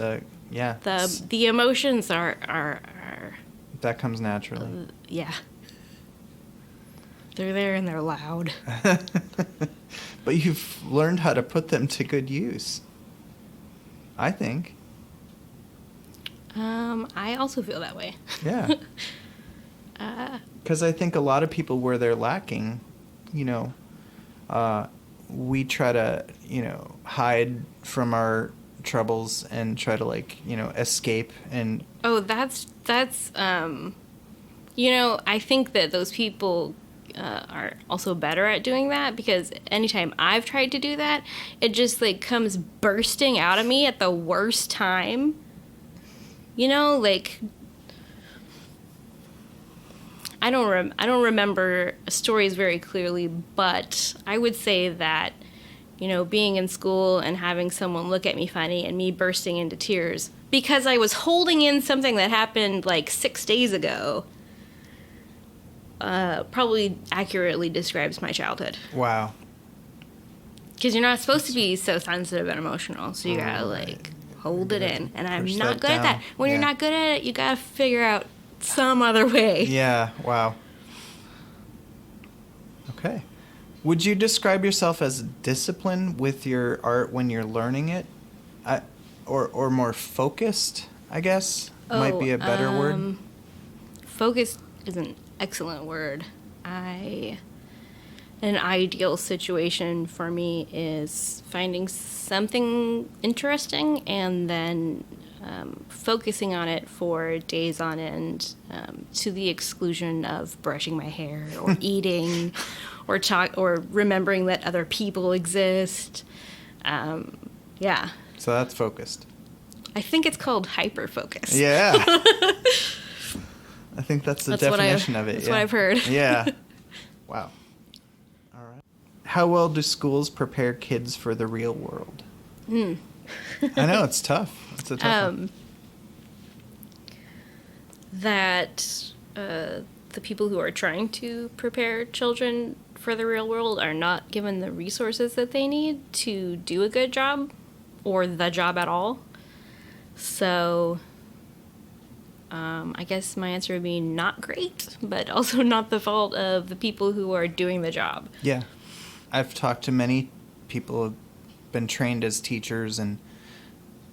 yeah. The emotions are that comes naturally. Yeah. They're there and they're loud. But you've learned how to put them to good use, I think. I also feel that way. Yeah. Because I think a lot of people, where they're lacking, we try to, hide from our troubles and try to escape and... Oh, that's I think that those people are also better at doing that, because anytime I've tried to do that, it just comes bursting out of me at the worst time. I don't remember stories very clearly, but I would say that, being in school and having someone look at me funny and me bursting into tears because I was holding in something that happened 6 days ago, probably accurately describes my childhood. Wow. Because you're not supposed to be so sensitive and emotional, so you gotta hold it in. And I'm not good at that. When you're not good at it, you gotta figure out some other way. Yeah, wow. Okay. Would you describe yourself as disciplined with your art when you're learning it? Or more focused, I guess, might be a better word? Focused is an excellent word. An ideal situation for me is finding something interesting and then focusing on it for days on end, to the exclusion of brushing my hair or eating or remembering that other people exist. Yeah. So that's focused. I think it's called hyper-focus. Yeah. I think that's the definition of it. That's what I've heard. Yeah. Wow. All right. How well do schools prepare kids for the real world? I know, it's tough. It's a tough one. That the people who are trying to prepare children for the real world are not given the resources that they need to do a good job or the job at all. So I guess my answer would be not great, but also not the fault of the people who are doing the job. Yeah. I've talked to many people who have been trained as teachers, and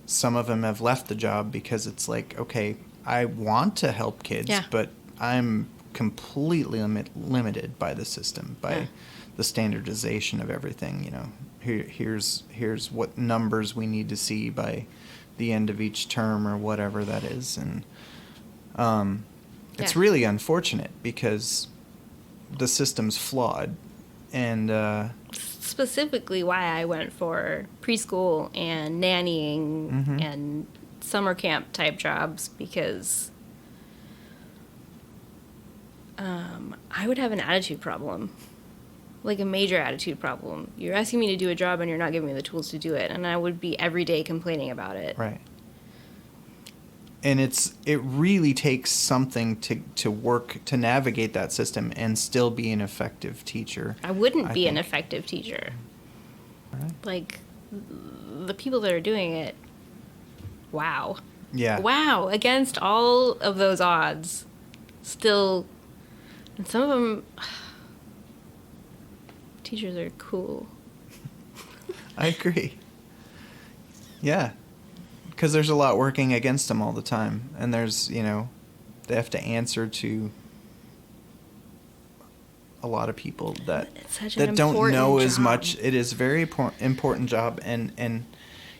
some of them have left the job because it's like, okay, I want to help kids, but I'm completely limited by the system, by the standardization of everything. You know, here's what numbers we need to see by the end of each term or whatever that is, and it's really unfortunate because the system's flawed, and specifically why I went for preschool and nannying and summer camp type jobs, because I would have an attitude problem, like a major attitude problem. You're asking me to do a job and you're not giving me the tools to do it, and I would be every day complaining about it. Right. And it really takes something to work to navigate that system and still be an effective teacher. I wouldn't be an effective teacher. Right. Like, the people that are doing it, wow. Yeah. Wow, against all of those odds, still, and some of them, teachers are cool. I agree. Yeah. Because there's a lot working against them all the time. And there's, they have to answer to a lot of people that don't know as much. It is a very important job. And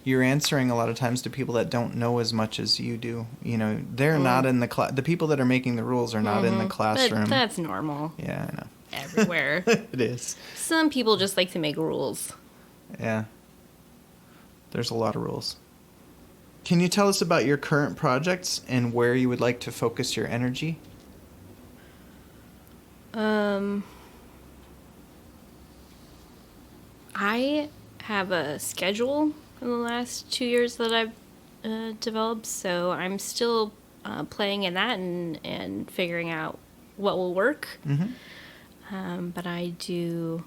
you're answering a lot of times to people that don't know as much as you do. They're not in the class. The people that are making the rules are not in the classroom. That's normal. Yeah, I know. Everywhere. It is. Some people just like to make rules. Yeah. There's a lot of rules. Can you tell us about your current projects and where you would like to focus your energy? I have a schedule in the last 2 years that I've developed, so I'm still playing in that and figuring out what will work. Mm-hmm. But I do...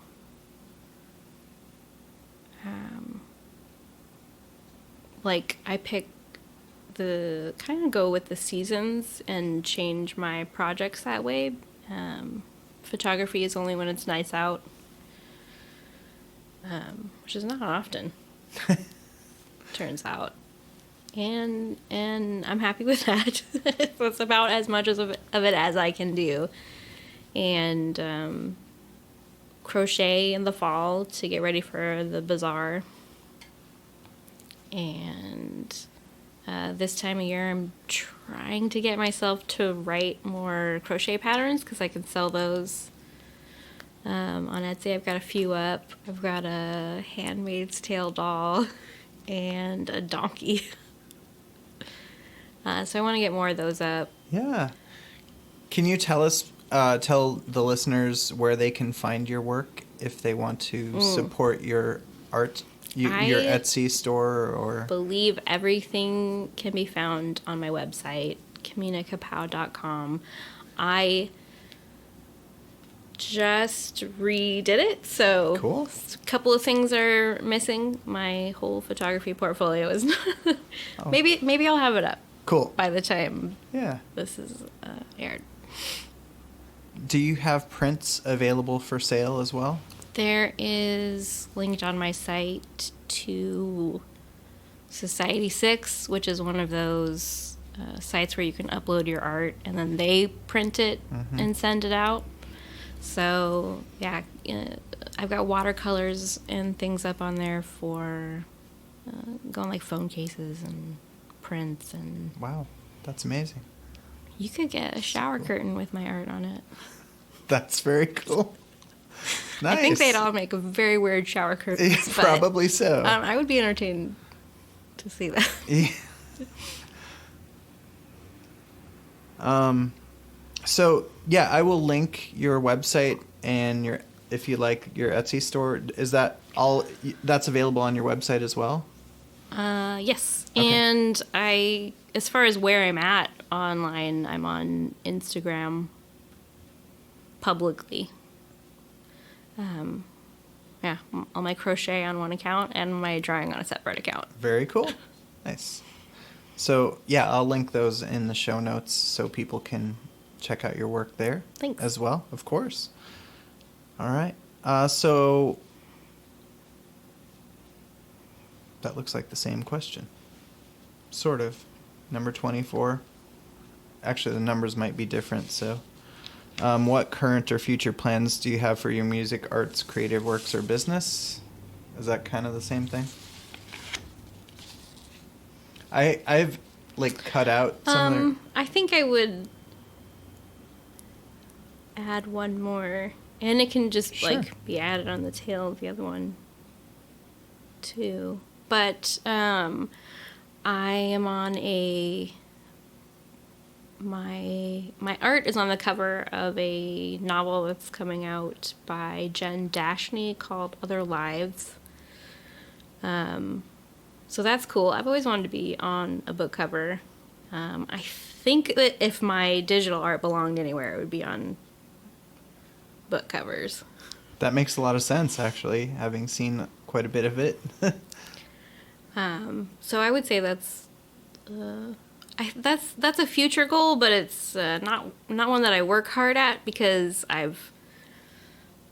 I pick go with the seasons and change my projects that way. Photography is only when it's nice out, which is not often, turns out. And I'm happy with that. That's about as much of it as I can do. And crochet in the fall to get ready for the bazaar. And this time of year, I'm trying to get myself to write more crochet patterns because I can sell those on Etsy. I've got a few up. I've got a Handmaid's Tale doll and a donkey. So I want to get more of those up. Yeah. Can you tell the listeners where they can find your work if they want to support your art? Your Etsy store, or... I believe everything can be found on my website, KaminaKapow.com. I just redid it, so cool. A couple of things are missing. My whole photography portfolio is not... Maybe I'll have it up. Cool. By the time this is aired. Do you have prints available for sale as well? There is linked on my site to Society 6, which is one of those sites where you can upload your art and then they print it and send it out. So, yeah, I've got watercolors and things up on there for going like phone cases and prints, and Wow, that's amazing. you could get a shower curtain with my art on it. That's very cool. Nice. I think they'd all make very weird shower curtains. But, Probably so. I would be entertained to see that. Yeah. So yeah, I will link your website and your, if you like, your Etsy store. Is that all that's available on your website as well? Yes. Okay. And as far as where I'm at online, I'm on Instagram publicly. Yeah, all my crochet on one account and my drawing on a separate account. Very cool. Nice. So yeah, I'll link those in the show notes so people can check out your work there. Thanks. As well, of course. All right. So that looks like the same question. Sort of. Number 24. Actually, the numbers might be different, so. What current or future plans do you have for your music, arts, creative works, or business? Is that kind of the same thing? I've like cut out some of their... I think I would add one more, and it can just Sure. like be added on the tail of the other one too. But I am on my art is on the cover of a novel that's coming out by Jen Dashny called Other Lives. So that's cool. I've always wanted to be on a book cover. I think that if my digital art belonged anywhere, it would be on book covers. That makes a lot of sense, actually, having seen quite a bit of it. So I would say that's a future goal, but it's not one that I work hard at because I've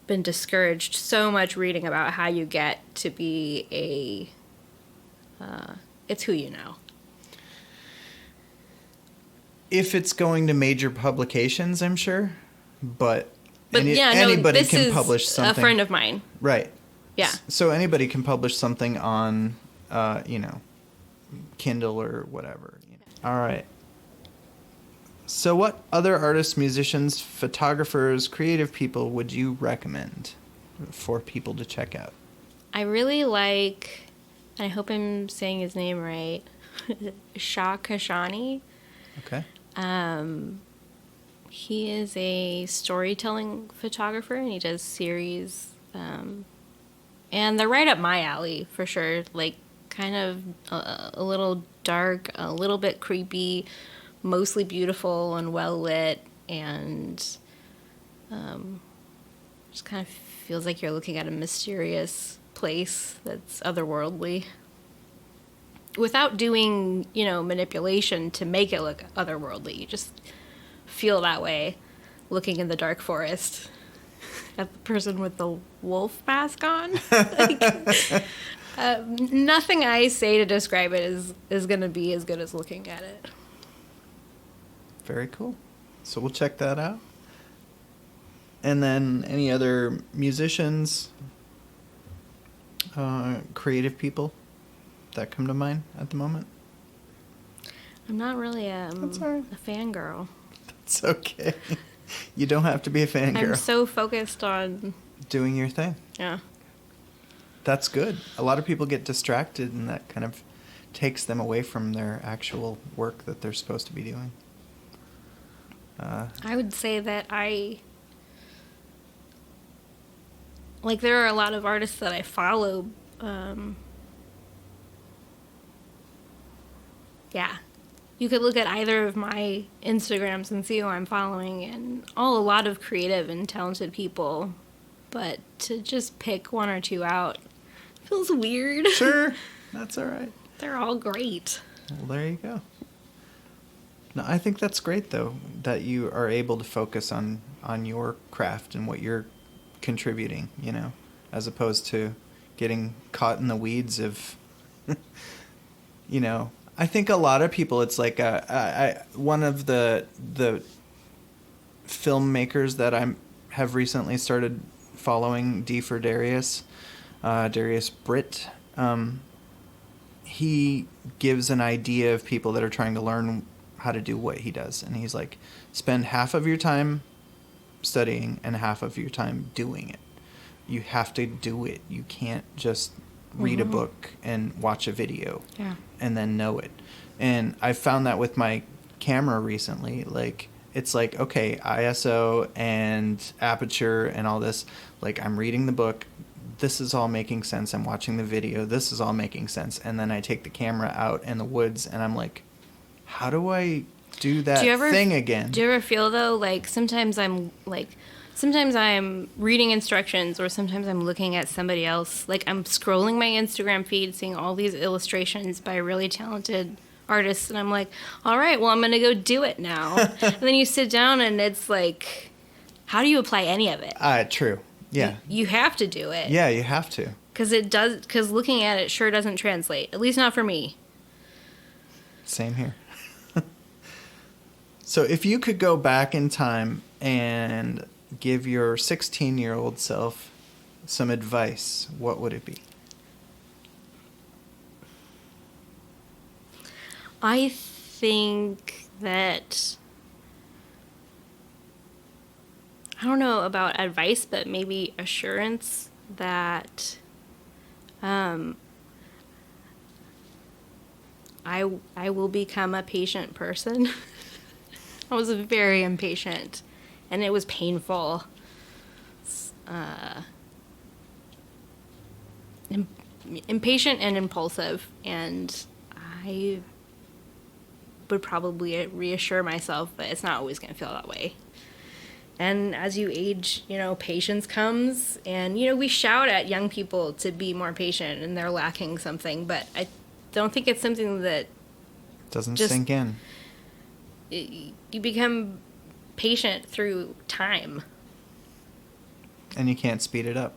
been discouraged so much reading about how you get to be it's who you know. If it's going to major publications, I'm sure, but Yeah, anybody this can is publish something. a friend of mine. Right. Yeah. So anybody can publish something on, Kindle or whatever. All right. So what other artists, musicians, photographers, creative people would you recommend for people to check out? I really like, and I hope I'm saying his name right, Shah Kashani. Okay. He is a storytelling photographer, and he does series. And they're right up my alley, for sure. Like, kind of a little dark, a little bit creepy, mostly beautiful and well lit, and just kind of feels like you're looking at a mysterious place that's otherworldly. Without doing, manipulation to make it look otherworldly. You just feel that way looking in the dark forest at the person with the wolf mask on. Nothing I say to describe it is going to be as good as looking at it. Very cool. So we'll check that out. And then any other musicians, creative people that come to mind at the moment? I'm not really That's all right. a fangirl. It's okay. You don't have to be a fangirl. I'm so focused on... Doing your thing. Yeah. That's good. A lot of people get distracted, and that kind of takes them away from their actual work that they're supposed to be doing. I would say that there are a lot of artists that I follow. Yeah. You could look at either of my Instagrams and see who I'm following, and a lot of creative and talented people. But to just pick one or two out feels weird. Sure. That's all right. They're all great. Well, there you go. No, I think that's great, though, that you are able to focus on your craft and what you're contributing, as opposed to getting caught in the weeds of, I think a lot of people, it's like one of the filmmakers that I have recently started following, D for Darius, Darius Britt. he gives an idea of people that are trying to learn how to do what he does. And he's like, spend half of your time studying and half of your time doing it. You have to do it. You can't just read a book and watch a video and then know it. And I found that with my camera recently. Like, it's like, okay, ISO and aperture and all this. Like, I'm reading the book. This is all making sense. I'm watching the video. This is all making sense. And then I take the camera out in the woods and I'm like, how do I do that thing again? Do you ever feel, though, like sometimes I'm reading instructions, or sometimes I'm looking at somebody else. Like, I'm scrolling my Instagram feed, seeing all these illustrations by really talented artists, and I'm like, all right, well, I'm going to go do it now. And then you sit down, and it's like, how do you apply any of it? True. Yeah. You have to do it. Yeah, you have to. Because looking at it sure doesn't translate, at least not for me. Same here. So if you could go back in time and give your 16-year-old self some advice, what would it be? I think that, I don't know about advice, but maybe assurance that I will become a patient person. I was very impatient, and it was painful. Impatient and impulsive, and I would probably reassure myself that it's not always going to feel that way. And as you age, patience comes, and, we shout at young people to be more patient, and they're lacking something, but I don't think it's something that doesn't sink in. You become patient through time. And you can't speed it up.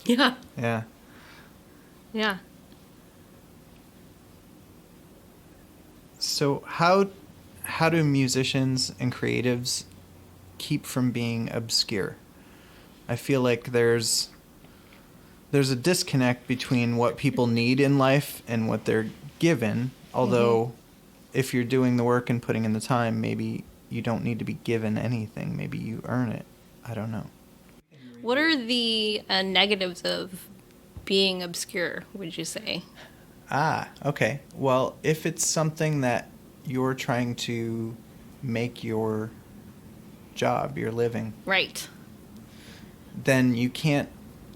Yeah. Yeah. Yeah. So how do musicians and creatives keep from being obscure? I feel like there's a disconnect between what people need in life and what they're given, although if you're doing the work and putting in the time, maybe you don't need to be given anything. Maybe you earn it. I don't know. What are the negatives of being obscure, would you say? Okay. Well, if it's something that you're trying to make your job, your living, right, then you can't.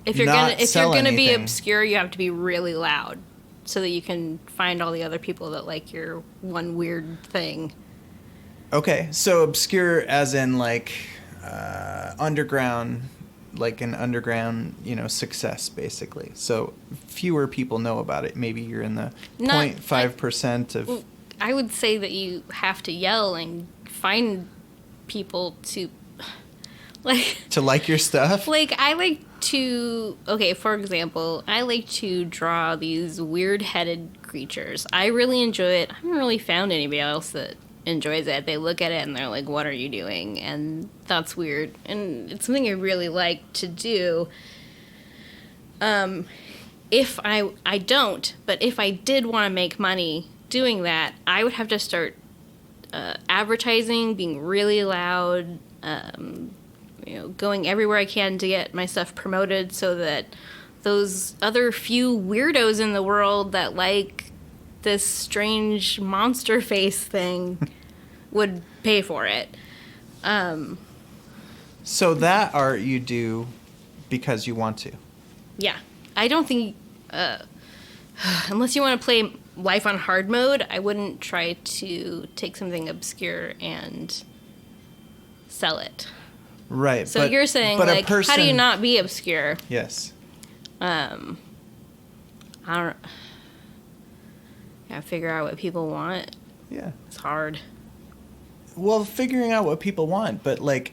If you're gonna be obscure, you have to be really loud, so that you can find all the other people that like your one weird thing. Okay, so obscure as in like underground, like an underground, success basically. So fewer people know about it. Maybe you're in the 0.5% of. I would say that you have to yell and find people to like your stuff. Like, I like to, for example, I like to draw these weird-headed creatures. I really enjoy it. I haven't really found anybody else that enjoys it. They look at it and they're like, what are you doing? And that's weird. And it's something I really like to do. If I don't, but if I did want to make money doing that, I would have to start advertising, being really loud, going everywhere I can to get my stuff promoted, so that those other few weirdos in the world that like this strange monster face thing would pay for it. So that art you do because you want to. Yeah. I don't think, unless you want to play life on hard mode, I wouldn't try to take something obscure and sell it. Right. So you're saying, like, how do you not be obscure? Yes. I don't. Yeah, figure out what people want. Yeah. It's hard. Well, figuring out what people want, but like,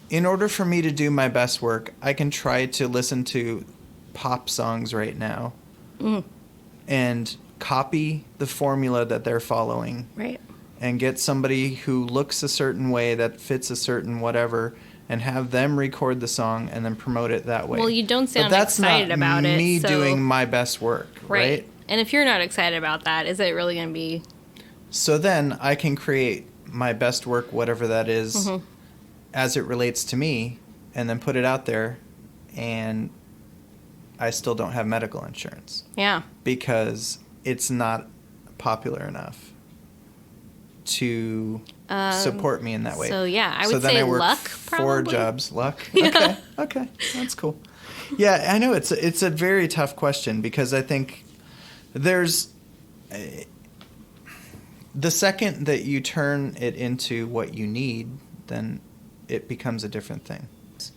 in order for me to do my best work, I can try to listen to pop songs right now and copy the formula that they're following. Right. And get somebody who looks a certain way that fits a certain whatever, and have them record the song and then promote it that way. Well, you don't sound excited about it. That's not me doing my best work, right? And if you're not excited about that, is it really going to be? So then I can create my best work, whatever that is, as it relates to me, and then put it out there, and I still don't have medical insurance. Yeah. Because it's not popular enough to support me in that way. So yeah, I would so then say I work luck, 4 probably. jobs. Luck? Yeah. Okay, that's cool. Yeah, I know it's a very tough question because I think there's... the second that you turn it into what you need, then it becomes a different thing.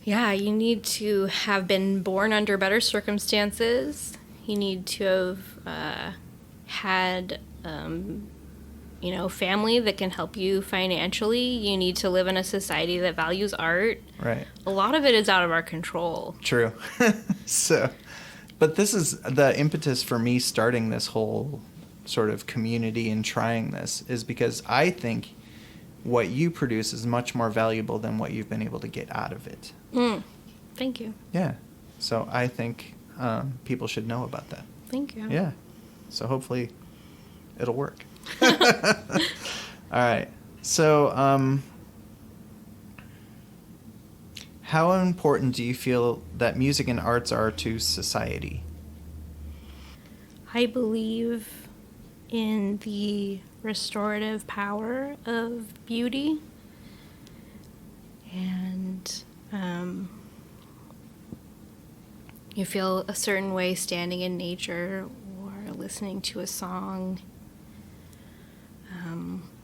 Yeah, you need to have been born under better circumstances. You need to have had, family that can help you financially. You need to live in a society that values art. Right. A lot of it is out of our control. True. But this is the impetus for me starting this whole sort of community and trying this is because I think what you produce is much more valuable than what you've been able to get out of it. Thank you. Yeah. So I think people should know about that. Thank you. Yeah. So hopefully it'll work. All right. So how important do you feel that music and arts are to society? I believe in the restorative power of beauty, and you feel a certain way standing in nature or listening to a song,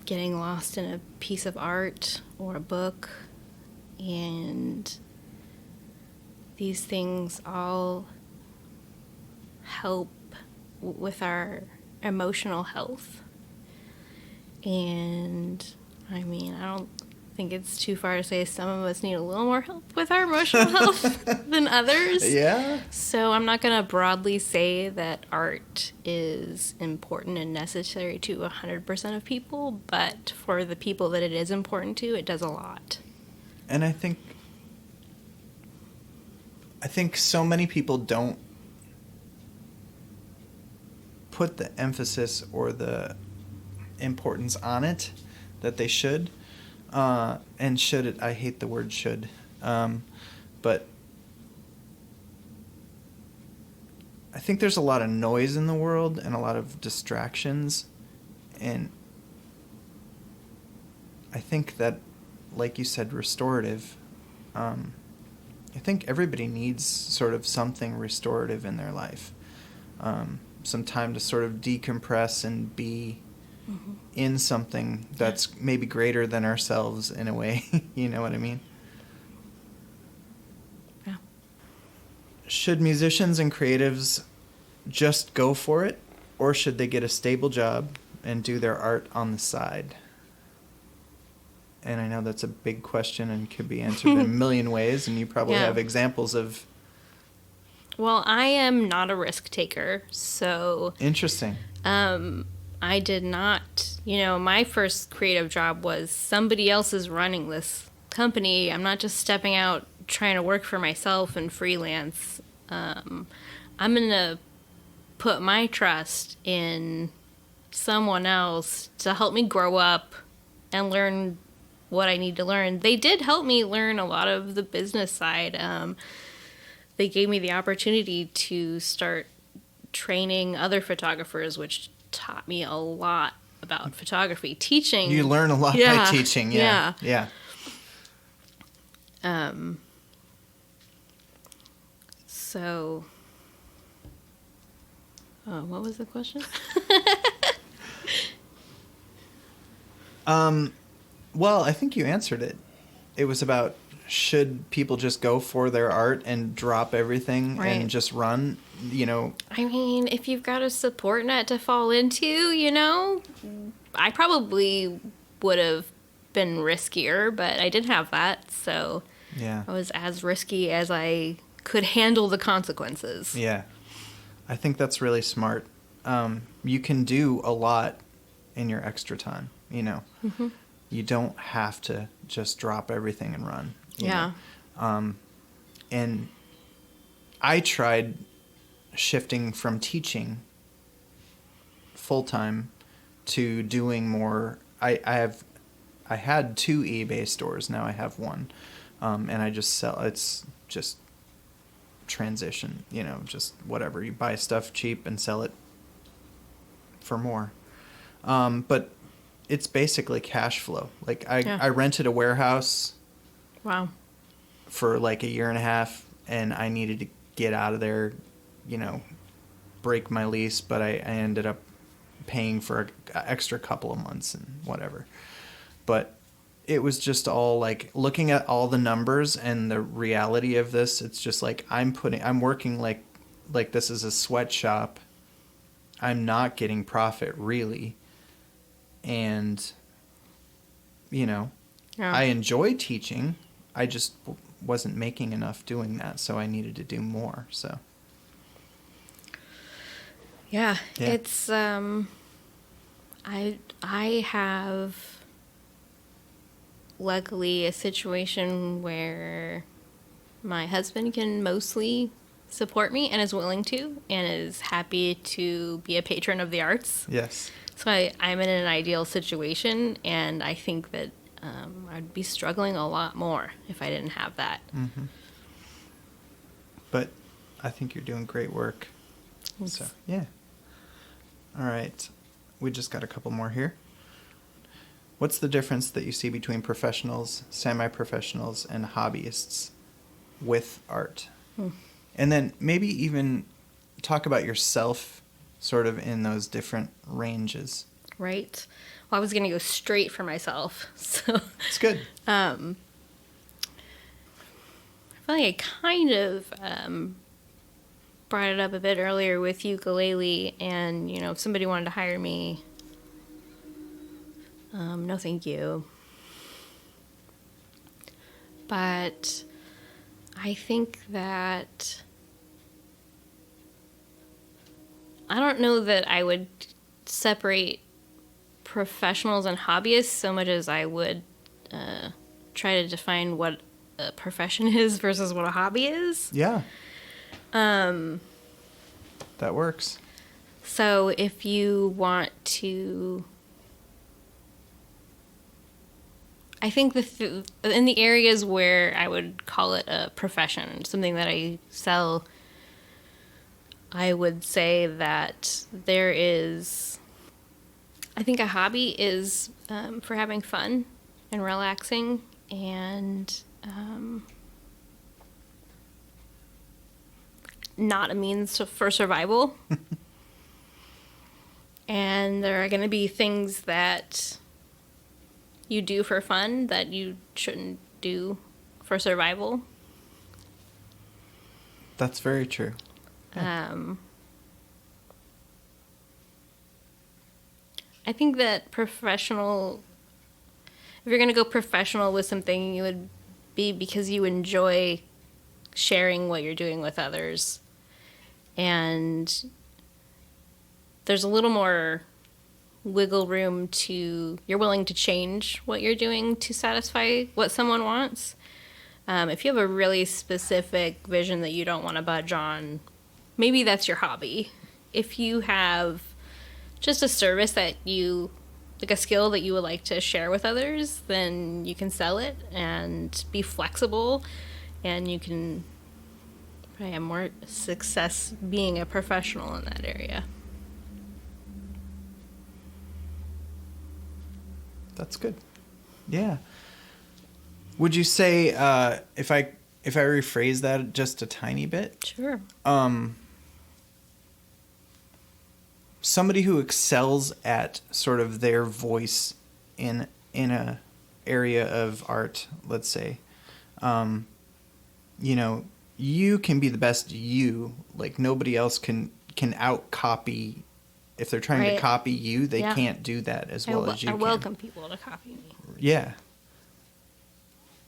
getting lost in a piece of art or a book, and these things all help with our emotional health. And I mean, I don't think it's too far to say some of us need a little more help with our emotional health than others. Yeah. So I'm not going to broadly say that art is important and necessary to 100% of people, but for the people that it is important to, it does a lot. And I think so many people don't put the emphasis or the importance on it that they should. And should it, I hate the word should. But I think there's a lot of noise in the world and a lot of distractions. And I think that, like you said, restorative, I think everybody needs sort of something restorative in their life. Some time to sort of decompress and be in something that's maybe greater than ourselves in a way. You know what I mean? Yeah. Should musicians and creatives just go for it, or should they get a stable job and do their art on the side? And I know that's a big question and could be answered in a million ways, and you probably have examples of... Well, I am not a risk taker, so... Interesting. I did not, my first creative job was somebody else is running this company. I'm not just stepping out trying to work for myself and freelance. I'm going to put my trust in someone else to help me grow up and learn what I need to learn. They did help me learn a lot of the business side. They gave me the opportunity to start training other photographers, which taught me a lot about photography. Teaching. You learn a lot by teaching. Yeah. So, what was the question? Well, I think you answered it. It was about, should people just go for their art and drop everything and just run, I mean, if you've got a support net to fall into, I probably would have been riskier, but I didn't have that, so I was as risky as I could handle the consequences. Yeah. I think that's really smart. You can do a lot in your extra time, Mm-hmm. You don't have to just drop everything and run. You know? And I tried shifting from teaching full time to doing more. I had 2 eBay stores. Now I have 1, and I just sell. It's just transition, just whatever. You buy stuff cheap and sell it for more. But it's basically cash flow. Like I rented a warehouse. Wow. For like a year and a half, and I needed to get out of there, break my lease, but I ended up paying for an extra couple of months and whatever. But it was just all like looking at all the numbers and the reality of this. It's just like I'm working like this is a sweatshop. I'm not getting profit really. And, I enjoy teaching. I just wasn't making enough doing that, so I needed to do more. So, yeah. It's I have luckily a situation where my husband can mostly support me and is willing to and is happy to be a patron of the arts. Yes. So I'm in an ideal situation, and I think that I'd be struggling a lot more if I didn't have that. Mm-hmm. But I think you're doing great work. Thanks. So, yeah. All right. We just got a couple more here. What's the difference that you see between professionals, semi-professionals, and hobbyists with art? And then maybe even talk about yourself sort of in those different ranges. Right. Well, I was going to go straight for myself. So it's good. I feel like I kind of brought it up a bit earlier with ukulele, and, if somebody wanted to hire me, no thank you. But I think that I don't know that I would separate professionals and hobbyists so much as I would try to define what a profession is versus what a hobby is. Yeah. That works. So if you want to, I think in the areas where I would call it a profession, something that I sell, I would say that there is, I think a hobby is for having fun and relaxing and not a means for survival. And there are going to be things that you do for fun that you shouldn't do for survival. That's very true. Yeah. I think that if you're going to go professional with something, you would be because you enjoy sharing what you're doing with others. And there's a little more wiggle room you're willing to change what you're doing to satisfy what someone wants. If you have a really specific vision that you don't want to budge on, maybe that's your hobby. If you have just a service that like a skill that you would like to share with others, then you can sell it and be flexible, and you can probably have more success being a professional in that area. That's good. Yeah. Would you say if I rephrase that just a tiny bit? Sure. Somebody who excels at sort of their voice in a area of art, let's say, you can be the best you. Like nobody else can out copy. If they're trying to copy you, they can't do that as well as you can. I welcome people to copy me. Yeah.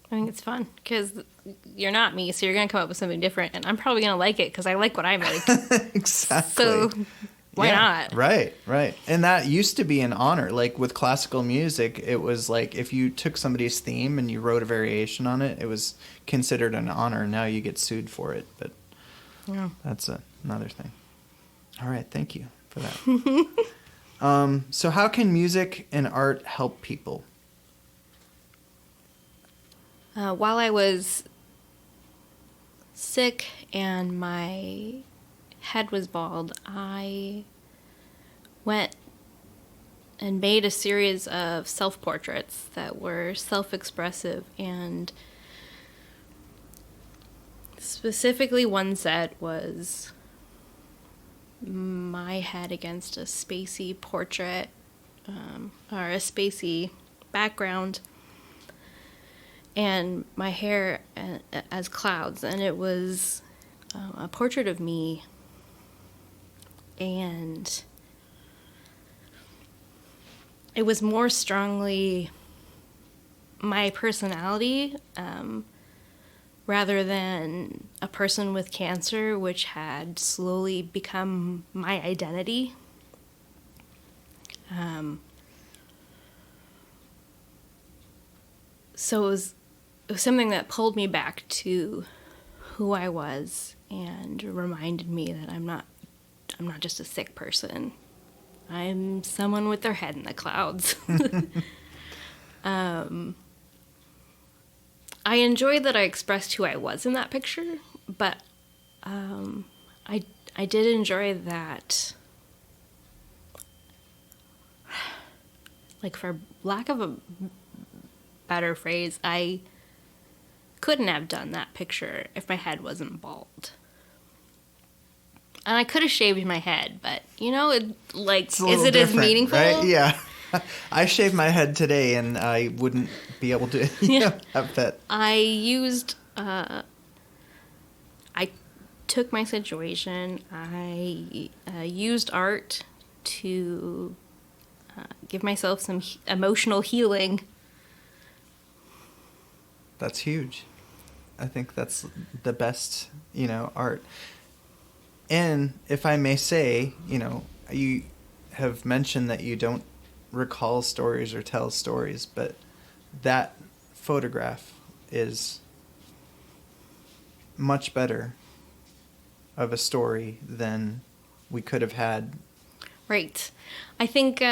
I think it's fun because you're not me, so you're going to come up with something different, and I'm probably going to like it because I like what I make. Exactly. So why not? Right. And that used to be an honor. Like with classical music, it was like if you took somebody's theme and you wrote a variation on it, it was considered an honor. Now you get sued for it, but that's another thing. All right, thank you for that. So how can music and art help people? While I was sick and my head was bald, I went and made a series of self-portraits that were self-expressive, and specifically one set was my head against a spacey portrait, or a spacey background, and my hair as clouds, and it was a portrait of me, and it was more strongly my personality, rather than a person with cancer, which had slowly become my identity. So it was something that pulled me back to who I was and reminded me that I'm not just a sick person. I'm someone with their head in the clouds. I enjoyed that I expressed who I was in that picture, but I did enjoy that, like, for lack of a better phrase, I couldn't have done that picture if my head wasn't bald. And I could have shaved my head, but, you know, is it as meaningful? Right? Yeah. I shaved my head today, and I wouldn't be able to have that. I took my situation, I used art to give myself some emotional healing. That's huge. I think that's the best, art. And if I may say, you have mentioned that you don't recall stories or tell stories, but that photograph is much better of a story than we could have had. Right. I think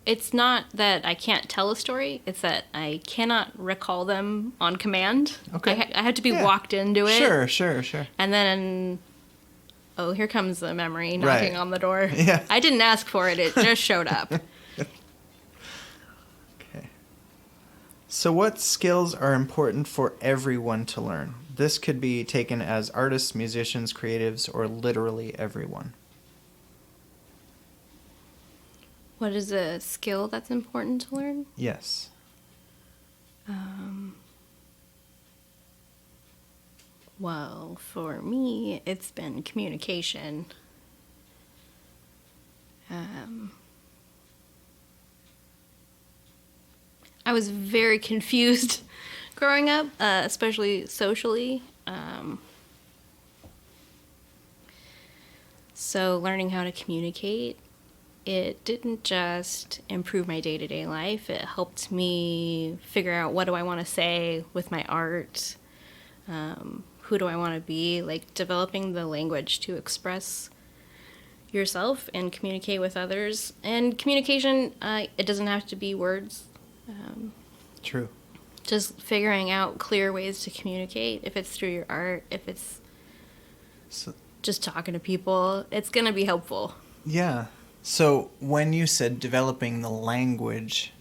it's not that I can't tell a story, it's that I cannot recall them on command. Okay. I have to be walked into it. Sure. And then, here comes the memory knocking on the door. Yeah. I didn't ask for it, it just showed up. Okay. So what skills are important for everyone to learn? This could be taken as artists, musicians, creatives, or literally everyone. What is a skill that's important to learn? Yes. Well, for me, it's been communication. I was very confused growing up, especially socially. So learning how to communicate, it didn't just improve my day-to-day life. It helped me figure out what do I want to say with my art. Who do I want to be? Like, developing the language to express yourself and communicate with others. And communication, it doesn't have to be words. True. Just figuring out clear ways to communicate. If it's through your art, if it's just talking to people, it's going to be helpful. Yeah. So when you said developing the language,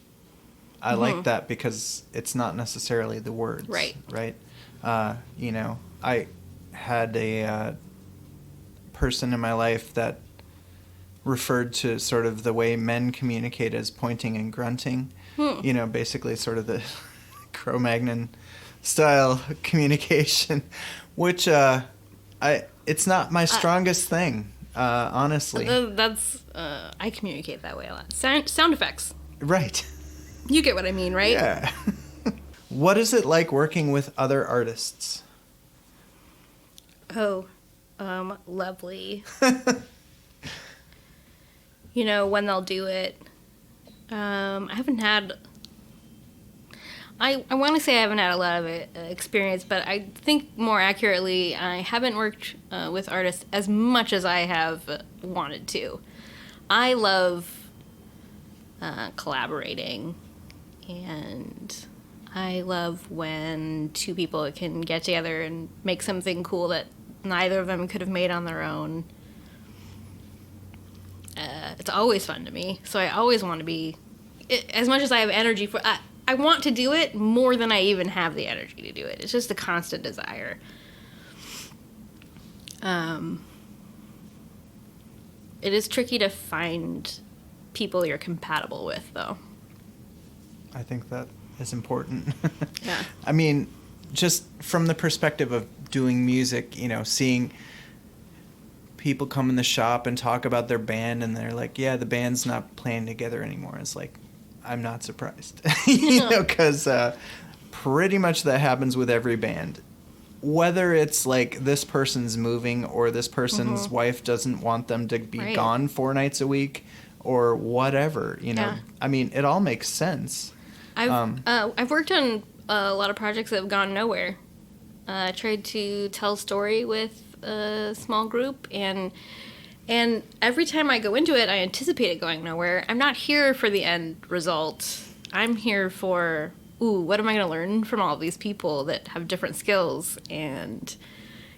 I like that because it's not necessarily the words. Right. Right. I had a person in my life that referred to sort of the way men communicate as pointing and grunting. Basically sort of the Cro-Magnon style communication, which it's not my strongest thing, honestly. That's I communicate that way a lot. Sound effects. Right. You get what I mean, right? Yeah. What is it like working with other artists? Oh, lovely. When they'll do it. I haven't had... I want to say I haven't had a lot of experience, but I think more accurately, I haven't worked with artists as much as I have wanted to. I love collaborating, and I love when two people can get together and make something cool that neither of them could have made on their own. It's always fun to me, so I always want to be, as much as I have energy for, I want to do it more than I even have the energy to do it. It's just a constant desire. It is tricky to find people you're compatible with, though. I think that is important. Yeah. I mean, just from the perspective of doing music, you know, seeing people come in the shop and talk about their band and they're like, yeah, the band's not playing together anymore. It's like, I'm not surprised. You know, because pretty much that happens with every band. Whether it's like this person's moving or this person's wife doesn't want them to be gone 4 nights a week or whatever, you know. Yeah. I mean, it all makes sense. I've worked on a lot of projects that have gone nowhere. I tried to tell a story with a small group, and every time I go into it, I anticipate it going nowhere. I'm not here for the end result. I'm here for, what am I going to learn from all these people that have different skills, and,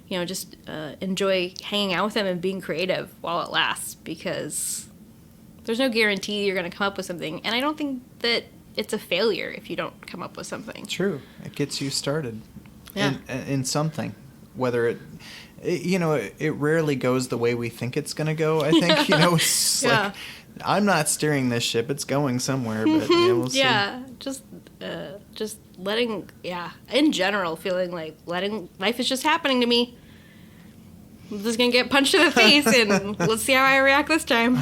you know, just enjoy hanging out with them and being creative while it lasts, because there's no guarantee you're going to come up with something, and I don't think that it's a failure if you don't come up with something. True. It gets you started Yeah. in something, whether you know, it rarely goes the way we think it's going to go. I think, you know, it's Yeah. like, I'm not steering this ship. It's going somewhere, but yeah, we'll see. Yeah, just letting, in general, feeling like life is just happening to me. I'm just going to get punched in the face, and let's see how I react this time.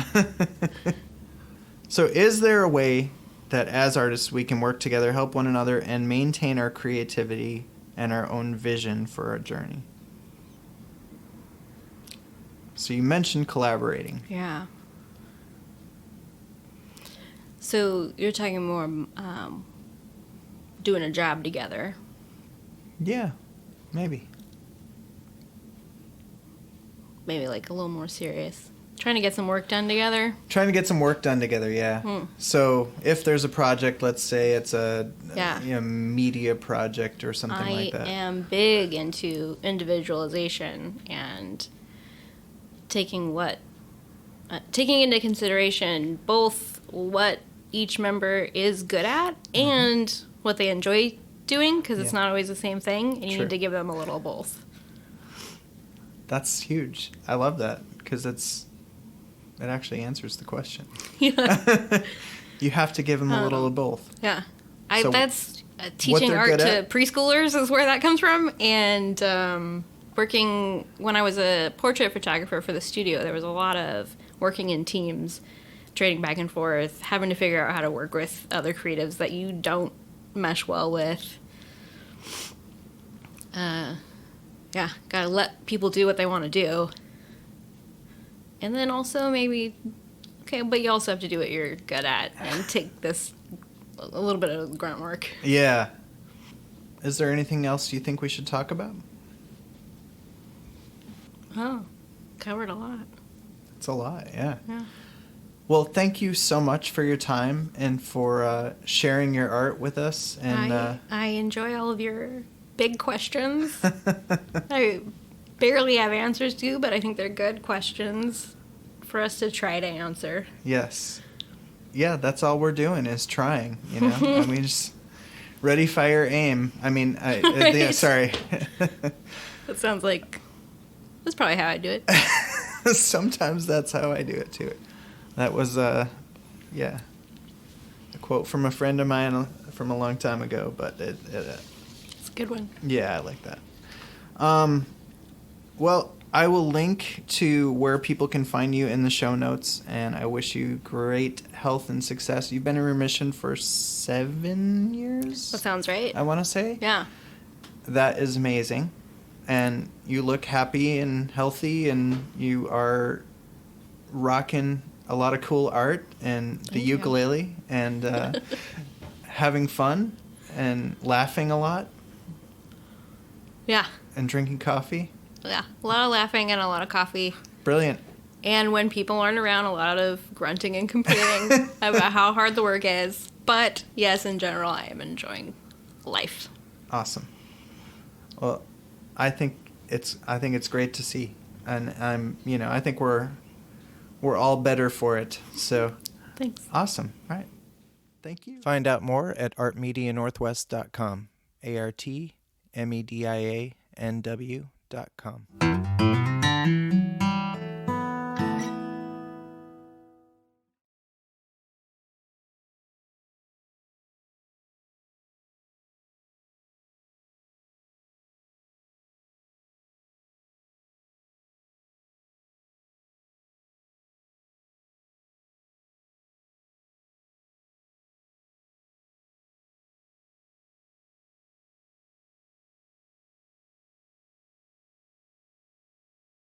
So is there a way that as artists we can work together, help one another, and maintain our creativity and our own vision for our journey? So you mentioned collaborating. Yeah. So you're talking more doing a job together. Yeah, maybe. Maybe like a little more serious. Trying to get some work done together. Trying to get some work done together, yeah. So if there's a project, let's say it's a you know, media project or something like that. I am big into individualization and taking into consideration both what each member is good at and what they enjoy doing, because it's not always the same thing, and you need to give them a little of both. That's huge. I love that, because it actually answers the question. Yeah. You have to give them a little of both. Yeah. So that's teaching art to preschoolers is where that comes from, and working when I was a portrait photographer for the studio, there was a lot of working in teams, trading back and forth, having to figure out how to work with other creatives that you don't mesh well with. Gotta let people do what they want to do. And then also maybe, but you also have to do what you're good at and take this a little bit of grunt work. Yeah. Is there anything else you think we should talk about? Oh, covered a lot. It's a lot, yeah. Yeah. Well, thank you so much for your time and for sharing your art with us. And I enjoy all of your big questions. I barely have answers to, but I think they're good questions for us to try to answer. Yes. Yeah, that's all we're doing is trying, you know? I mean, just ready, fire, aim. I mean, yeah, sorry. That sounds like, that's probably how I do it. Sometimes that's how I do it, too. That was, a quote from a friend of mine from a long time ago, but It's a good one. Yeah, I like that. Well, I will link to where people can find you in the show notes, and I wish you great health and success. You've been in remission for 7 years? That sounds right. I want to say? Yeah. That is amazing. And you look happy and healthy, and you are rocking a lot of cool art and the Thank you. ukulele and having fun and laughing a lot Yeah. and drinking coffee. Yeah. A lot of laughing and a lot of coffee. Brilliant. And when people aren't around, a lot of grunting and complaining about how hard the work is. But yes, in general, I am enjoying life. Awesome. Well, I think it's great to see, and I think we're all better for it. So, Thanks. Awesome. All right. Thank you. Find out more at artmedianorthwest.com. ARTMedianw.com.